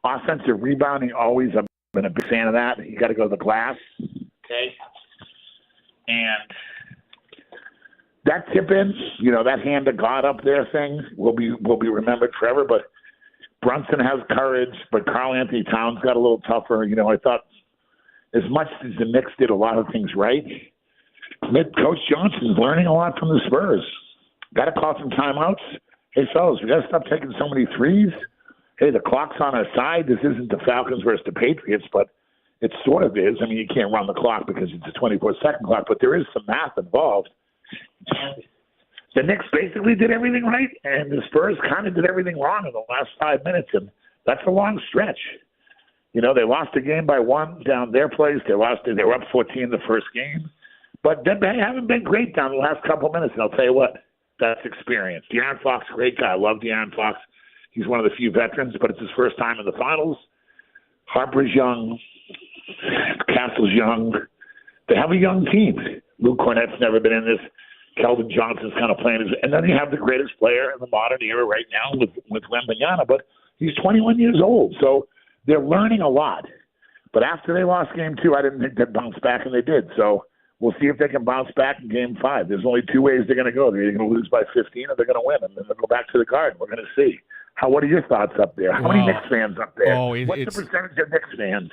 offensive rebounding, always, I've been a big fan of that. You got to go to the glass, okay? And that tip-in, that hand of God up there thing will be remembered forever. But Brunson has courage, but Karl Anthony Towns got a little tougher. I thought as much as the Knicks did a lot of things right, Coach Johnson's learning a lot from the Spurs. Got to call some timeouts. Hey, fellas, we got to stop taking so many threes. Hey, the clock's on our side. This isn't the Falcons versus the Patriots, but it sort of is. I mean, you can't run the clock because it's a 24-second clock, but there is some math involved. And the Knicks basically did everything right, and the Spurs kind of did everything wrong in the last 5 minutes, and that's a long stretch. They lost the game by 1 down their place. They were up 14 the first game, but they haven't been great down the last couple of minutes, and I'll tell you what, that's experience. De'Aaron Fox, great guy. I love De'Aaron Fox. He's one of the few veterans, but it's his first time in the finals. Harper's young. Castle's young. They have a young team. Luke Cornett's never been in this. Keldon Johnson's kind of playing. And then you have the greatest player in the modern era right now with Wembanyama, but he's 21 years old. So they're learning a lot. But after they lost Game 2, I didn't think they'd bounce back, and they did. So we'll see if they can bounce back in Game 5. There's only 2 ways they're going to go. They're either going to lose by 15 or they're going to win, and then they'll go back to the Garden. We're going to see. What are your thoughts up there? How many Knicks fans up there? What's the percentage of Knicks fans?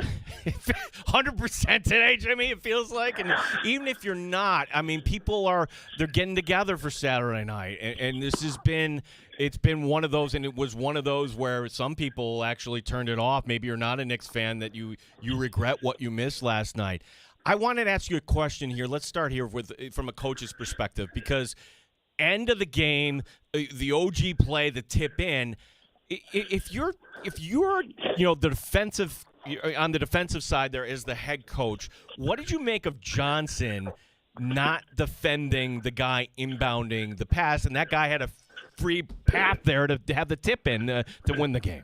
100% today, Jimmy, it feels like. And even if you're not, I mean, they're getting together for Saturday night. And this has been one of those, and it was one of those where some people actually turned it off. Maybe you're not a Knicks fan, that you regret what you missed last night. I wanted to ask you a question here. Let's start here from a coach's perspective, because end of the game, the OG play, the tip in. If you're the defensive on the defensive side there is the head coach, what did you make of Johnson not defending the guy inbounding the pass, and that guy had a free path there to have the tip in to win the game?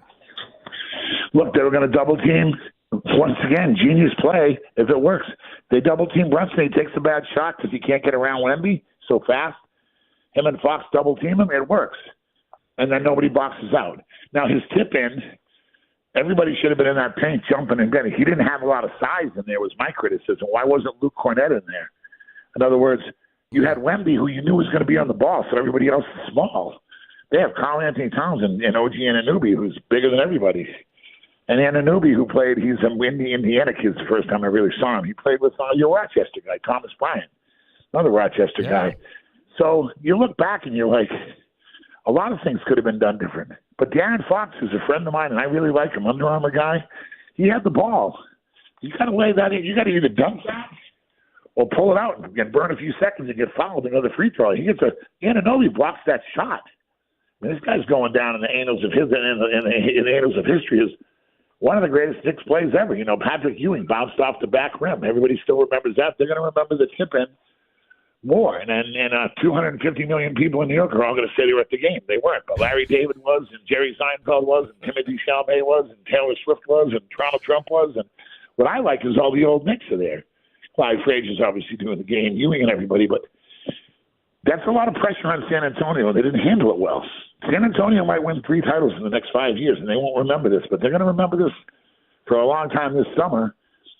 Look, they were going to double team. Once again, genius play if it works. They double team Brunson. He takes a bad shot because he can't get around Wemby so fast. Him and Fox double team him. It works. And then nobody boxes out. Now, his tip in, everybody should have been in that paint jumping and getting. He didn't have a lot of size in there was my criticism. Why wasn't Luke Cornett in there? In other words, you had Wemby, who you knew was going to be on the ball, so everybody else is small. They have Carl Anthony Towns and OG Anunoby, who's bigger than everybody. And Anunoby, who played, he's in the Indiana kids the first time I really saw him. He played with your Rochester guy, Thomas Bryant, another Rochester guy. So you look back and you're like, a lot of things could have been done different. But De'Aaron Fox, who's a friend of mine, and I really like him, Under Armour guy, he had the ball. You got to lay that in. You got to either dunk that or pull it out and burn a few seconds and get fouled another free throw. Anunoby blocks that shot. I mean, this guy's going down in the annals of in the annals of history is one of the greatest Knicks plays ever. Patrick Ewing bounced off the back rim. Everybody still remembers that. They're going to remember the tip in more. And 250 million people in New York are all going to say they were at the game. They weren't. But Larry David was, and Jerry Seinfeld was, and Timothy Chalamet was, and Taylor Swift was, and Donald Trump was. And what I like is all the old Knicks are there. Clyde Frazier's obviously doing the game, Ewing and everybody. But that's a lot of pressure on San Antonio. They didn't handle it well. San Antonio might win 3 titles in the next 5 years, and they won't remember this, but they're going to remember this for a long time this summer,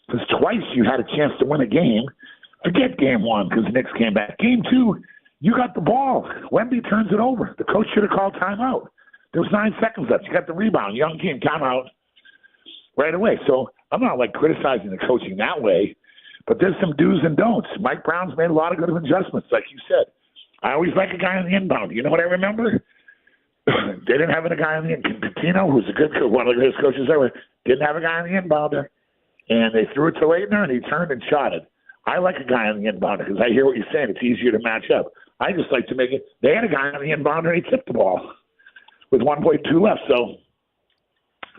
because twice you had a chance to win a game. Forget game 1 because the Knicks came back. Game 2, you got the ball. Wemby turns it over. The coach should have called timeout. There was 9 seconds left. You got the rebound. Young team timeout right away. So I'm not criticizing the coaching that way, but there's some do's and don'ts. Mike Brown's made a lot of good adjustments, like you said. I always like a guy on the inbound. You know what I remember? They didn't have a guy on the Pitino, who's a good coach, one of the greatest coaches ever, didn't have a guy on the inbounder. And they threw it to Leitner, and he turned and shot it. I like a guy on the inbounder because I hear what you're saying. It's easier to match up. I just like to make it. They had a guy on the inbounder, and he tipped the ball with 1.2 left. So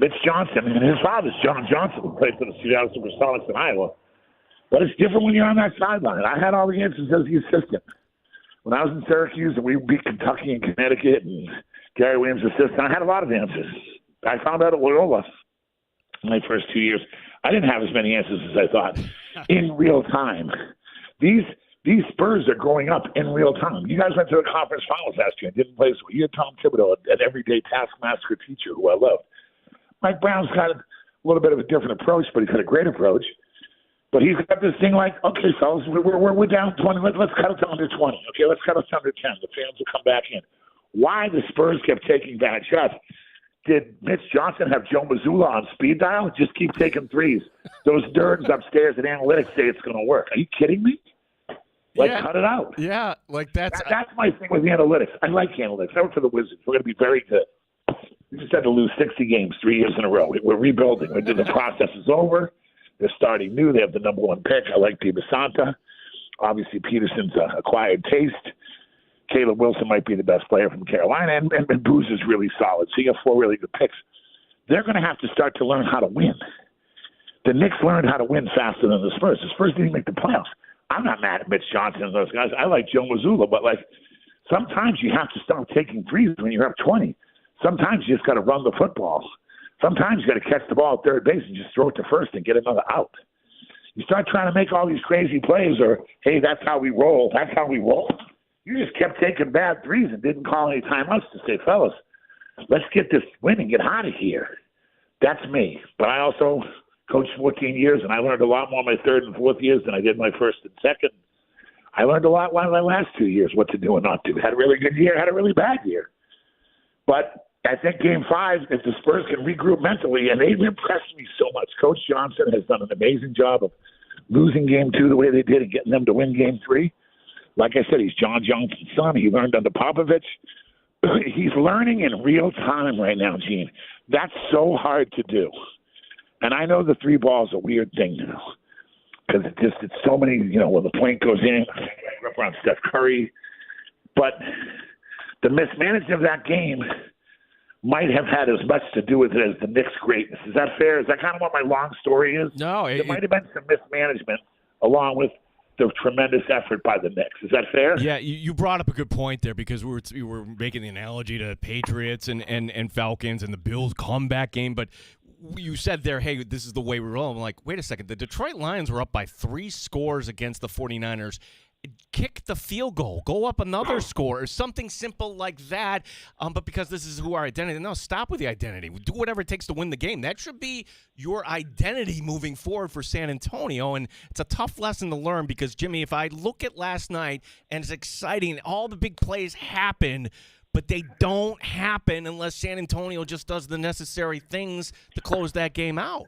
Mitch Johnson, and his father's John Johnson, who played for the Seattle Supersonics in Iowa. But it's different when you're on that sideline. I had all the answers as the assistant. When I was in Syracuse and we beat Kentucky and Connecticut and Gary Williams' assistant, I had a lot of answers. I found out at Loyola in my first 2 years. I didn't have as many answers as I thought in real time. These Spurs are growing up in real time. You guys went to the conference finals last year and didn't play. You had Tom Thibodeau, an everyday taskmaster teacher who I loved. Mike Brown's got a little bit of a different approach, but he's got a great approach. But he's got this thing like, okay, fellas, we're down 20. Let's cut it to under 20. Okay, let's cut it to under 10. The fans will come back in. Why the Spurs kept taking bad shots? Did Mitch Johnson have Joe Mazzulla on speed dial? Just keep taking threes. Those nerds upstairs at analytics say it's going to work. Are you kidding me? Cut it out. Yeah, that's my thing with the analytics. I like analytics. I work for the Wizards. We're going to be very good. We just had to lose 60 games 3 years in a row. We're rebuilding. The process is over. They're starting new. They have the number 1 pick. I like DiBasanta. Obviously, Peterson's acquired taste. Caleb Wilson might be the best player from Carolina, and Booz is really solid. So you have 4 really good picks. They're going to have to start to learn how to win. The Knicks learned how to win faster than the Spurs. The Spurs didn't make the playoffs. I'm not mad at Mitch Johnson and those guys. I like Joe Mazzulla, but sometimes you have to start taking threes when you're up 20. Sometimes you just got to run the football. Sometimes you got to catch the ball at third base and just throw it to first and get another out. You start trying to make all these crazy plays or, hey, that's how we roll. That's how we roll. You just kept taking bad threes and didn't call any timeouts to say, fellas, let's get this win and get out of here. That's me. But I also coached 14 years, and I learned a lot more my 3rd and 4th years than I did my 1st and 2nd. I learned a lot my last 2 years, what to do and not do. Had a really good year, had a really bad year. But I think Game 5, if the Spurs can regroup mentally, and they've impressed me so much. Coach Johnson has done an amazing job of losing Game 2 the way they did and getting them to win Game 3. Like I said, he's John Johnson's son. He learned under Popovich. He's learning in real time right now, Gene. That's so hard to do. And I know the 3 ball is a weird thing now. because it's so many, when the point goes in, I grew up around Steph Curry. But the mismanagement of that game might have had as much to do with it as the Knicks' greatness. Is that fair? Is that kind of what my long story is? No. There might have been some mismanagement along with the tremendous effort by the Knicks. Is that fair? Yeah, you brought up a good point there because we were making the analogy to Patriots and Falcons and the Bills comeback game, but you said there, hey, this is the way we roll. I'm like, wait a second. The Detroit Lions were up by 3 scores against the 49ers. Kick the field goal, go up another score, or something simple like that. But because this is who our identity, no, stop with the identity. Do whatever it takes to win the game. That should be your identity moving forward for San Antonio. And it's a tough lesson to learn because, Jimmy, if I look at last night, and it's exciting, all the big plays happen, but they don't happen unless San Antonio just does the necessary things to close that game out.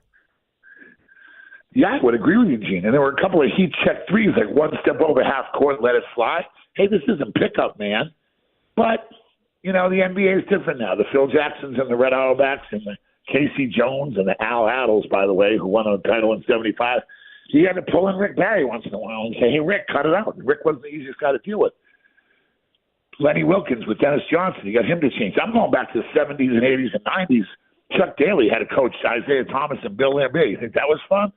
Yeah, I would agree with you, Gene. And there were a couple of heat check threes, like one step over half court, let it fly. Hey, this isn't pickup, man. But, the NBA is different now. The Phil Jacksons and the Red Auerbachs and the Casey Jones and the Al Addles, by the way, who won a title in 75. You had to pull in Rick Barry once in a while and say, hey, Rick, cut it out. Rick wasn't the easiest guy to deal with. Lenny Wilkins with Dennis Johnson, you got him to change. I'm going back to the 70s and 80s and 90s. Chuck Daly had a coach, Isaiah Thomas and Bill Lambert. You think that was fun?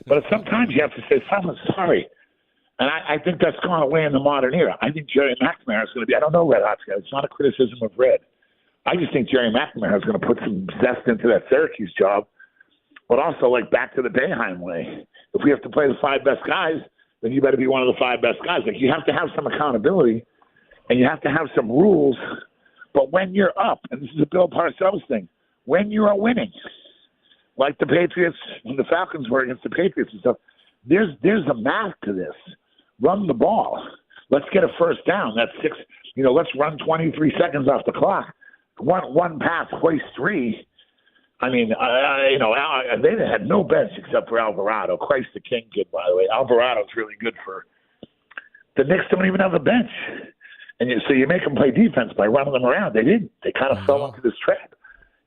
But sometimes you have to say, I'm sorry. And I think that's gone away in the modern era. I think Jerry McNamara is going to be, I don't know Red Hot's guy. It's not a criticism of Red. I just think Jerry McNamara is going to put some zest into that Syracuse job, but also like back to the Boeheim way. If we have to play the 5 best guys, then you better be one of the 5 best guys. Like, you have to have some accountability and you have to have some rules. But when you're up, and this is a Bill Parcells thing, when you are winning, like the Patriots, when the Falcons were against the Patriots and stuff, there's a math to this. Run the ball. Let's get a first down. That's 6. Let's run 23 seconds off the clock. One pass, hoist 3. I mean, they had no bench except for Alvarado. Christ the King kid, by the way. Alvarado's really good for. The Knicks don't even have a bench, and so you make them play defense by running them around. They didn't. They kind of fell into this trap.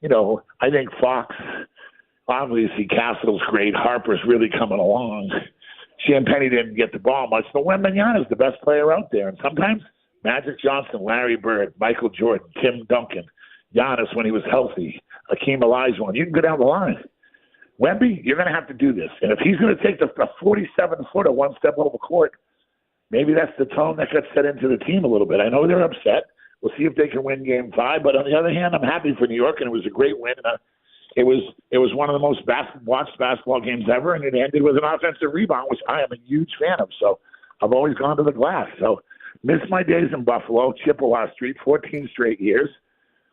I think Fox. Obviously, Castle's great. Harper's really coming along. Champagny didn't get the ball much. But Wembanyama's the best player out there. And sometimes Magic Johnson, Larry Bird, Michael Jordan, Tim Duncan, Giannis when he was healthy, Hakeem Olajuwon. You can go down the line. Wemby, you're going to have to do this. And if he's going to take the 47-footer one step over court, maybe that's the tone that got set into the team a little bit. I know they're upset. We'll see if they can win Game 5. But on the other hand, I'm happy for New York, and it was a great win. And it was one of the most watched basketball games ever, and it ended with an offensive rebound, which I am a huge fan of. So I've always gone to the glass. So miss my days in Buffalo, Chippewa Street, 14 straight years.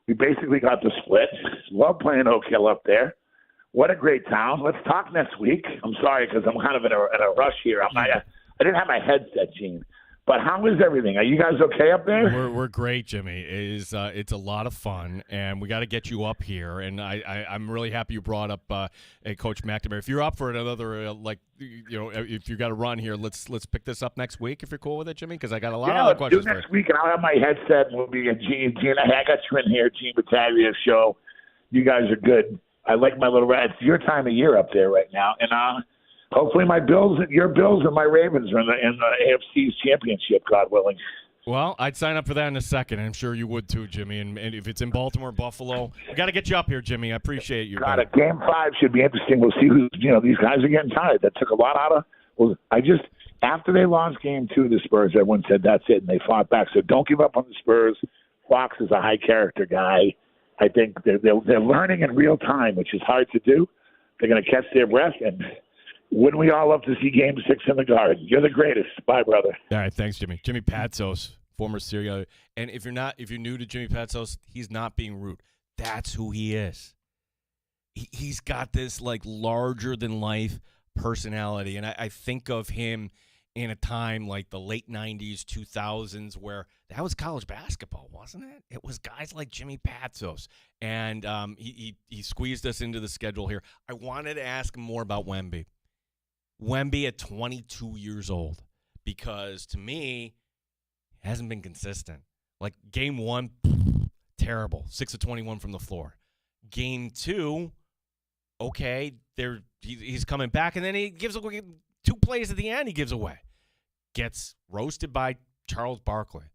We basically got the split. Love playing Oak Hill up there. What a great town. Let's talk next week. I'm sorry because I'm kind of in a rush here. I didn't have my headset, Gene. But how is everything? Are you guys okay up there? We're great, Jimmy. It's a lot of fun, and we got to get you up here. And I'm really happy you brought up Coach McNamara. If you're up for another, if you got to run here, let's pick this up next week if you're cool with it, Jimmy. Because I got a lot of other questions. Do next week, and I'll have my headset, and we'll be in Gene. I got you in here, Gene Battaglia show. You guys are good. I like my little rat. It's your time of year up there right now, and hopefully your Bills and my Ravens are in the AFC's championship, God willing. Well, I'd sign up for that in a second. I'm sure you would too, Jimmy. And if it's in Baltimore, Buffalo, we got to get you up here, Jimmy. I appreciate you. Got it. Game 5 should be interesting. We'll see who. These guys are getting tired. That took a lot out of. Well, after they lost Game 2, the Spurs, everyone said that's it, and they fought back. So don't give up on the Spurs. Fox is a high character guy. I think they're learning in real time, which is hard to do. They're going to catch their breath and. Wouldn't we all love to see Game 6 in the Garden? You're the greatest. Bye, brother. All right, thanks, Jimmy. Jimmy Patsos, former serial. And if you're new to Jimmy Patsos, he's not being rude. That's who he is. He's got this larger than life personality, and I think of him in a time like the late 90s, 2000s, where that was college basketball, wasn't it? It was guys like Jimmy Patsos, and he squeezed us into the schedule here. I wanted to ask him more about Wemby. Wemby at 22 years old, because to me, he hasn't been consistent. Like Game 1, terrible, 6 of 21 from the floor. Game 2, okay, he's coming back, and then he gives 2 plays at the end he gives away. Gets roasted by Charles Barkley.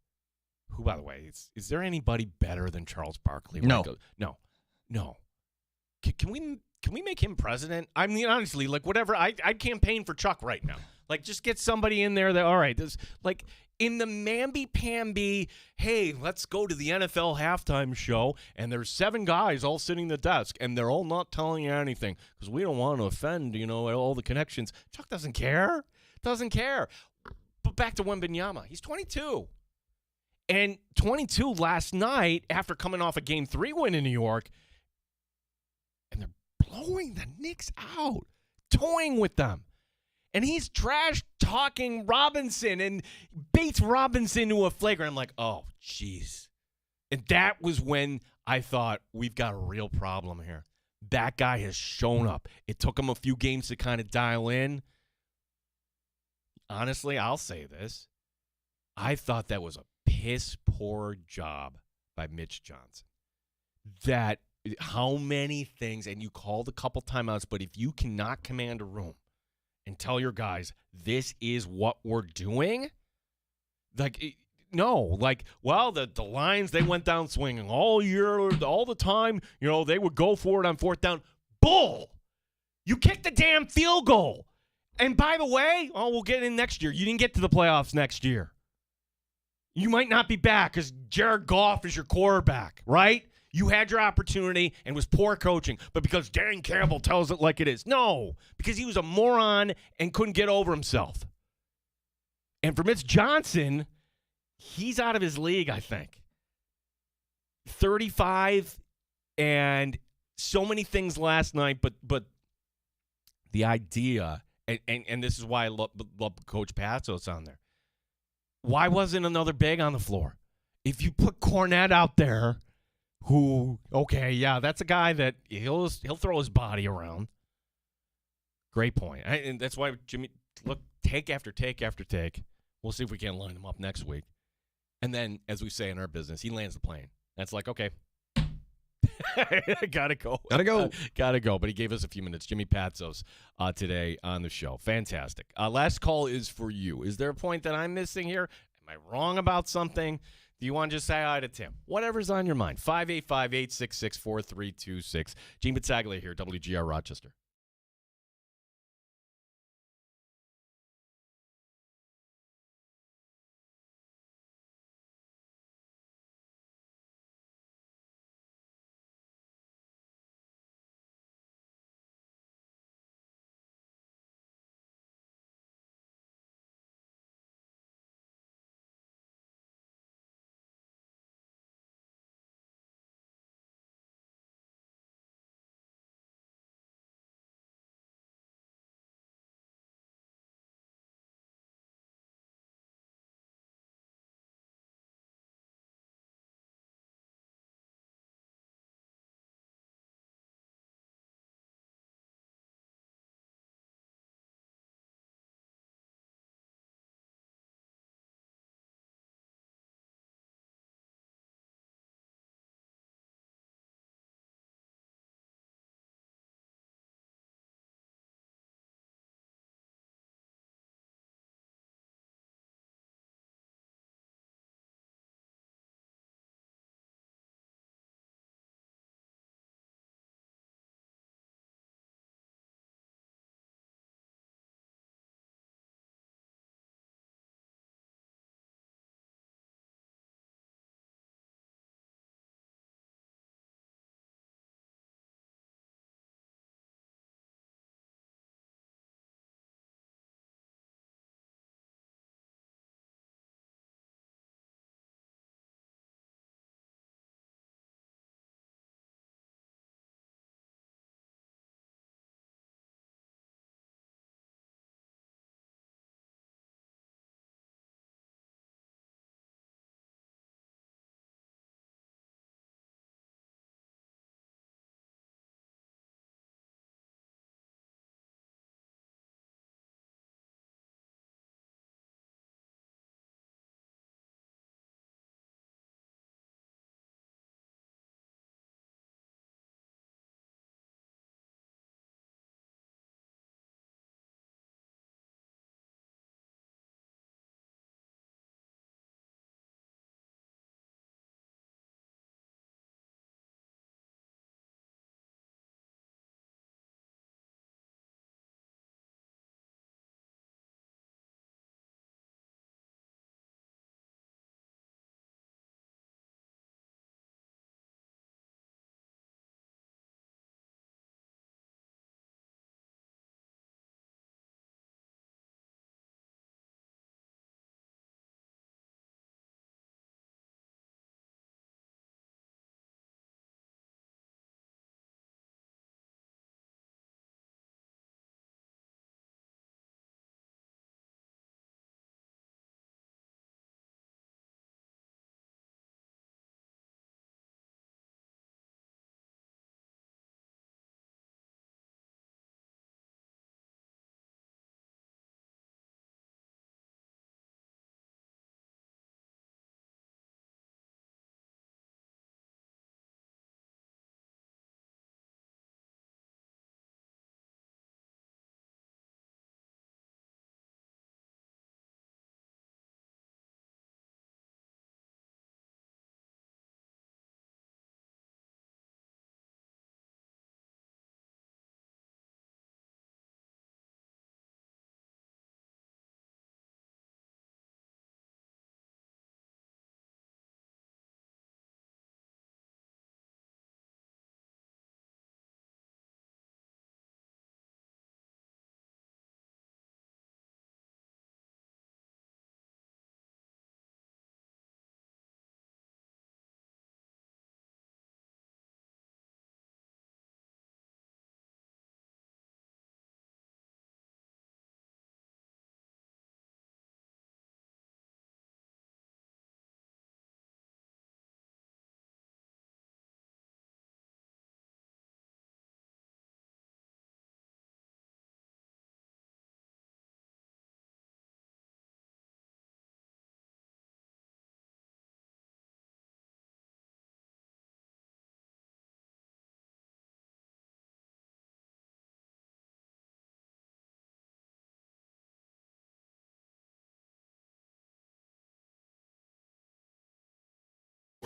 Who, by the way, is there anybody better than Charles Barkley? No. No. Can we make him president? I mean, honestly, like, whatever. I'd campaign for Chuck right now. Like, just get somebody in there that, all right, this, like, in the mamby-pamby, hey, let's go to the NFL halftime show, and there's 7 guys all sitting at the desk, and they're all not telling you anything because we don't want to offend, all the connections. Chuck doesn't care. Doesn't care. But back to Wembanyama. He's 22. And 22 last night after coming off a Game 3 win in New York, and they're blowing the Knicks out, toying with them. And he's trash-talking Robinson and baits Robinson to a flagrant. I'm like, oh, jeez. And that was when I thought, we've got a real problem here. That guy has shown up. It took him a few games to kind of dial in. Honestly, I'll say this. I thought that was a piss-poor job by Mitch Johnson. That how many things, and you called a couple timeouts, but if you cannot command a room and tell your guys, this is what we're doing, well, the Lions, they went down swinging all year, all the time. They would go for it on 4th down. Bull! You kicked the damn field goal. And by the way, we'll get in next year. You didn't get to the playoffs next year. You might not be back because Jared Goff is your quarterback, right? You had your opportunity and was poor coaching, but because Dan Campbell tells it like it is. No, because he was a moron and couldn't get over himself. And for Mitch Johnson, he's out of his league, I think. 35 and so many things last night, but the idea, and this is why I love Coach Passos on there. Why wasn't another big on the floor? If you put Cornette out there, that's a guy that he'll throw his body around. Great point. And that's why Jimmy, look, take after take after take. We'll see if we can line him up next week. And then, as we say in our business, he lands the plane. That's like, okay. Gotta go. Gotta go. But he gave us a few minutes. Jimmy Patsos today on the show. Fantastic. Last call is for you. Is there a point that I'm missing here? Am I wrong about something? Do you want to just say hi to Tim? Whatever's on your mind. 585-866-4326. Gene Battaglia here, WGR Rochester.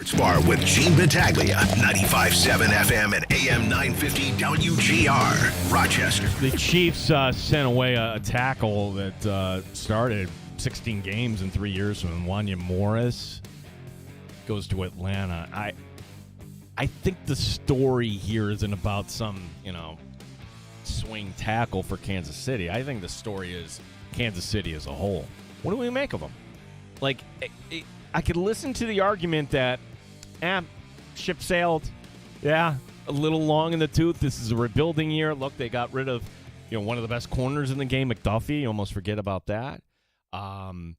Sports Bar with Gene Battaglia, 95.7 FM and AM 950 WGR, Rochester. The Chiefs sent away a tackle that started 16 games in 3 years from Wanya Morris. Goes to Atlanta. I think the story here isn't about some, swing tackle for Kansas City. I think the story is Kansas City as a whole. What do we make of them? Like, I could listen to the argument that, ship sailed. Yeah, a little long in the tooth. This is a rebuilding year. Look, they got rid of, one of the best corners in the game, McDuffie. You almost forget about that. And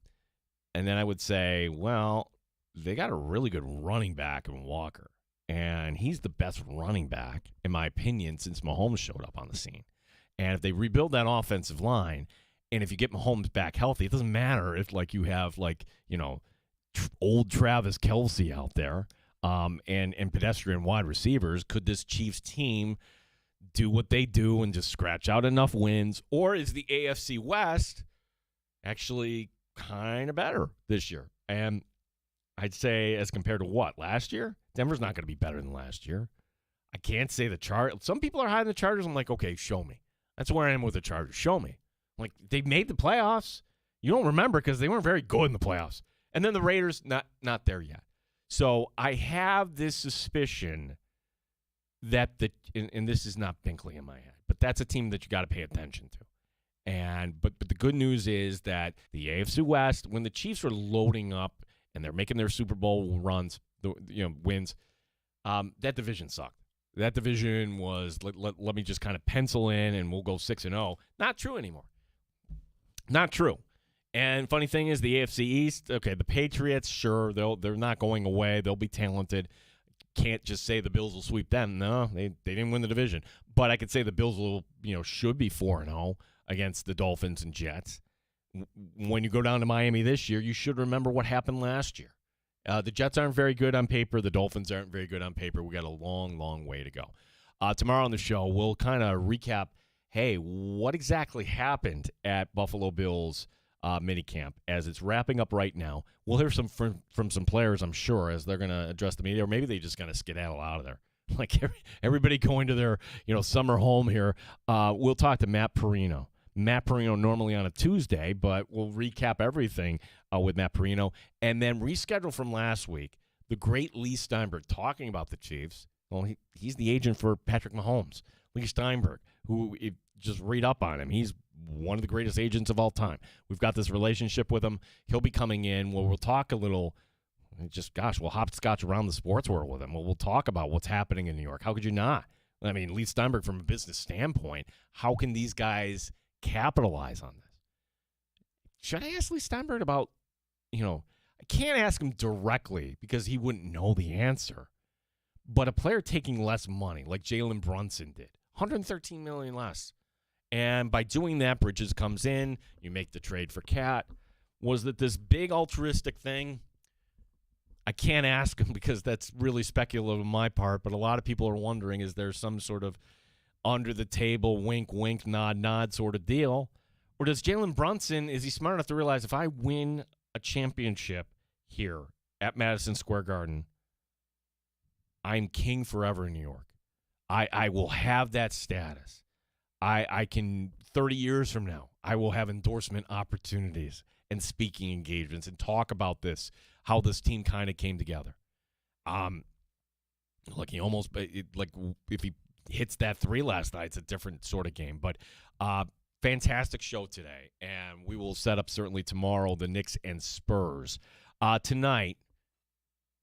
then I would say, well, they got a really good running back in Walker. And he's the best running back, in my opinion, since Mahomes showed up on the scene. And if they rebuild that offensive line, and if you get Mahomes back healthy, it doesn't matter if, you have, old Travis Kelce out there and pedestrian wide receivers. Could this Chiefs team do what they do and just scratch out enough wins? Or is the AFC West actually kind of better this year? And I'd say as compared to what? Last year? Denver's not going to be better than last year. I can't say the Chargers. Some people are high on the Chargers. I'm like, okay, show me. That's where I am with the Chargers. Show me. Like, they made the playoffs. You don't remember because they weren't very good in the playoffs. And then the Raiders, not there yet. So I have this suspicion that and this is not Binkley in my head, but that's a team that you got to pay attention to. But the good news is that the AFC West, when the Chiefs are loading up and they're making their Super Bowl runs, wins, that division sucked. That division was, let me just kind of pencil in and we'll go 6-0. Not true anymore. Not true. And funny thing is, the AFC East, okay, the Patriots, sure, they're not going away. They'll be talented. Can't just say the Bills will sweep them. No, they didn't win the division. But I could say the Bills will, should be 4-0 against the Dolphins and Jets. When you go down to Miami this year, you should remember what happened last year. The Jets aren't very good on paper. The Dolphins aren't very good on paper. We got a long, long way to go. Tomorrow on the show, we'll kind of recap, hey, what exactly happened at Buffalo Bills minicamp as it's wrapping up right now. We'll hear some from some players, I'm sure, as they're going to address the media, or maybe they just going to skedaddle out of there. Like everybody going to their summer home here. We'll talk to Matt Perino. Matt Perino normally on a Tuesday, but we'll recap everything with Matt Perino. And then reschedule from last week, the great Lee Steinberg talking about the Chiefs. Well, he's the agent for Patrick Mahomes. Lee Steinberg, who just read up on him. He's one of the greatest agents of all time. We've got this relationship with him. He'll be coming in. We'll talk a little, we'll hopscotch around the sports world with him. We'll talk about what's happening in New York. How could you not? I mean, Lee Steinberg, from a business standpoint, how can these guys capitalize on this? Should I ask Lee Steinberg about, I can't ask him directly because he wouldn't know the answer, but a player taking less money like Jalen Brunson did, $113 million less. And by doing that, Bridges comes in, you make the trade for Cat. Was that this big altruistic thing? I can't ask him because that's really speculative on my part, but a lot of people are wondering, is there some sort of under-the-table wink, nod sort of deal? Or does Jalen Brunson, is he smart enough to realize if I win a championship here at Madison Square Garden, I'm king forever in New York. I will have that status. I can, 30 years from now, I will have endorsement opportunities and speaking engagements and talk about this, how this team kind of came together. Like he almost, if he hits that 3 last night, it's a different sort of game. But fantastic show today, and we will set up certainly tomorrow the Knicks and Spurs. Tonight,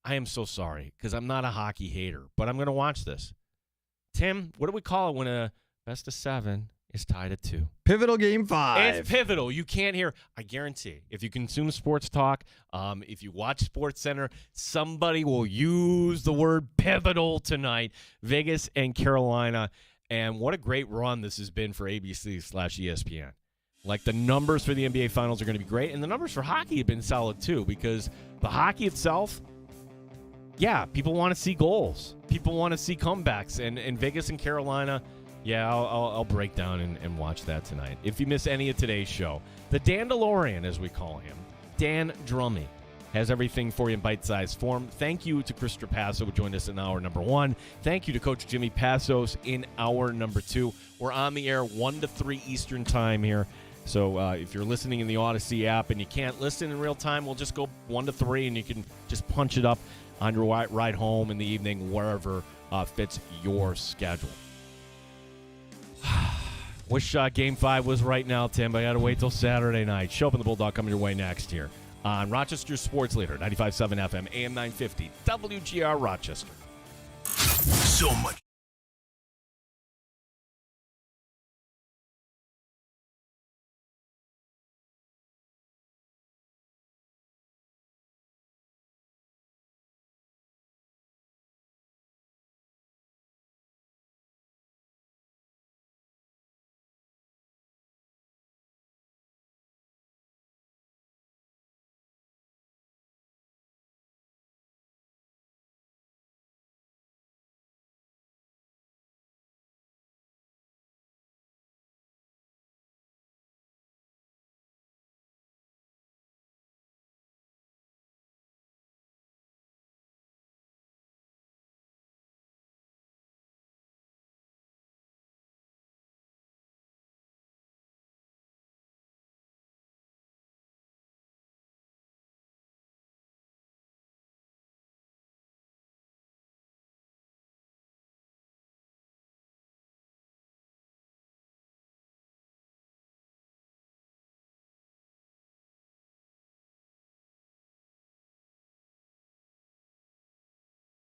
I am so sorry because I'm not a hockey hater, but I'm going to watch this. Tim, what do we call it when a best of 7 is tied at 2? Pivotal game 5. It's pivotal. You can't hear. I guarantee. If you consume sports talk, if you watch Sports Center, somebody will use the word pivotal tonight. Vegas and Carolina. And what a great run this has been for ABC/ESPN. Like, the numbers for the NBA Finals are going to be great. And the numbers for hockey have been solid, too, because the hockey itself, yeah, people want to see goals. People want to see comebacks. And Vegas and Carolina, yeah, I'll break down and watch that tonight. If you miss any of today's show, the Dandalorian, as we call him, Dan Drummey, has everything for you in bite-sized form. Thank you to Chris Trapasso, who joined us in hour number 1. Thank you to Coach Jimmy Passos in hour number 2. We're on the air 1 to 3 Eastern time here. So if you're listening in the Odyssey app and you can't listen in real time, we'll just go 1 to 3, and you can just punch it up on your ride home in the evening, wherever fits your schedule. Wish Game 5 was right now, Tim, but I got to wait till Saturday night. Show Up in the Bulldog coming your way next here on Rochester Sports Leader, 95.7 FM, AM 950, WGR Rochester. So much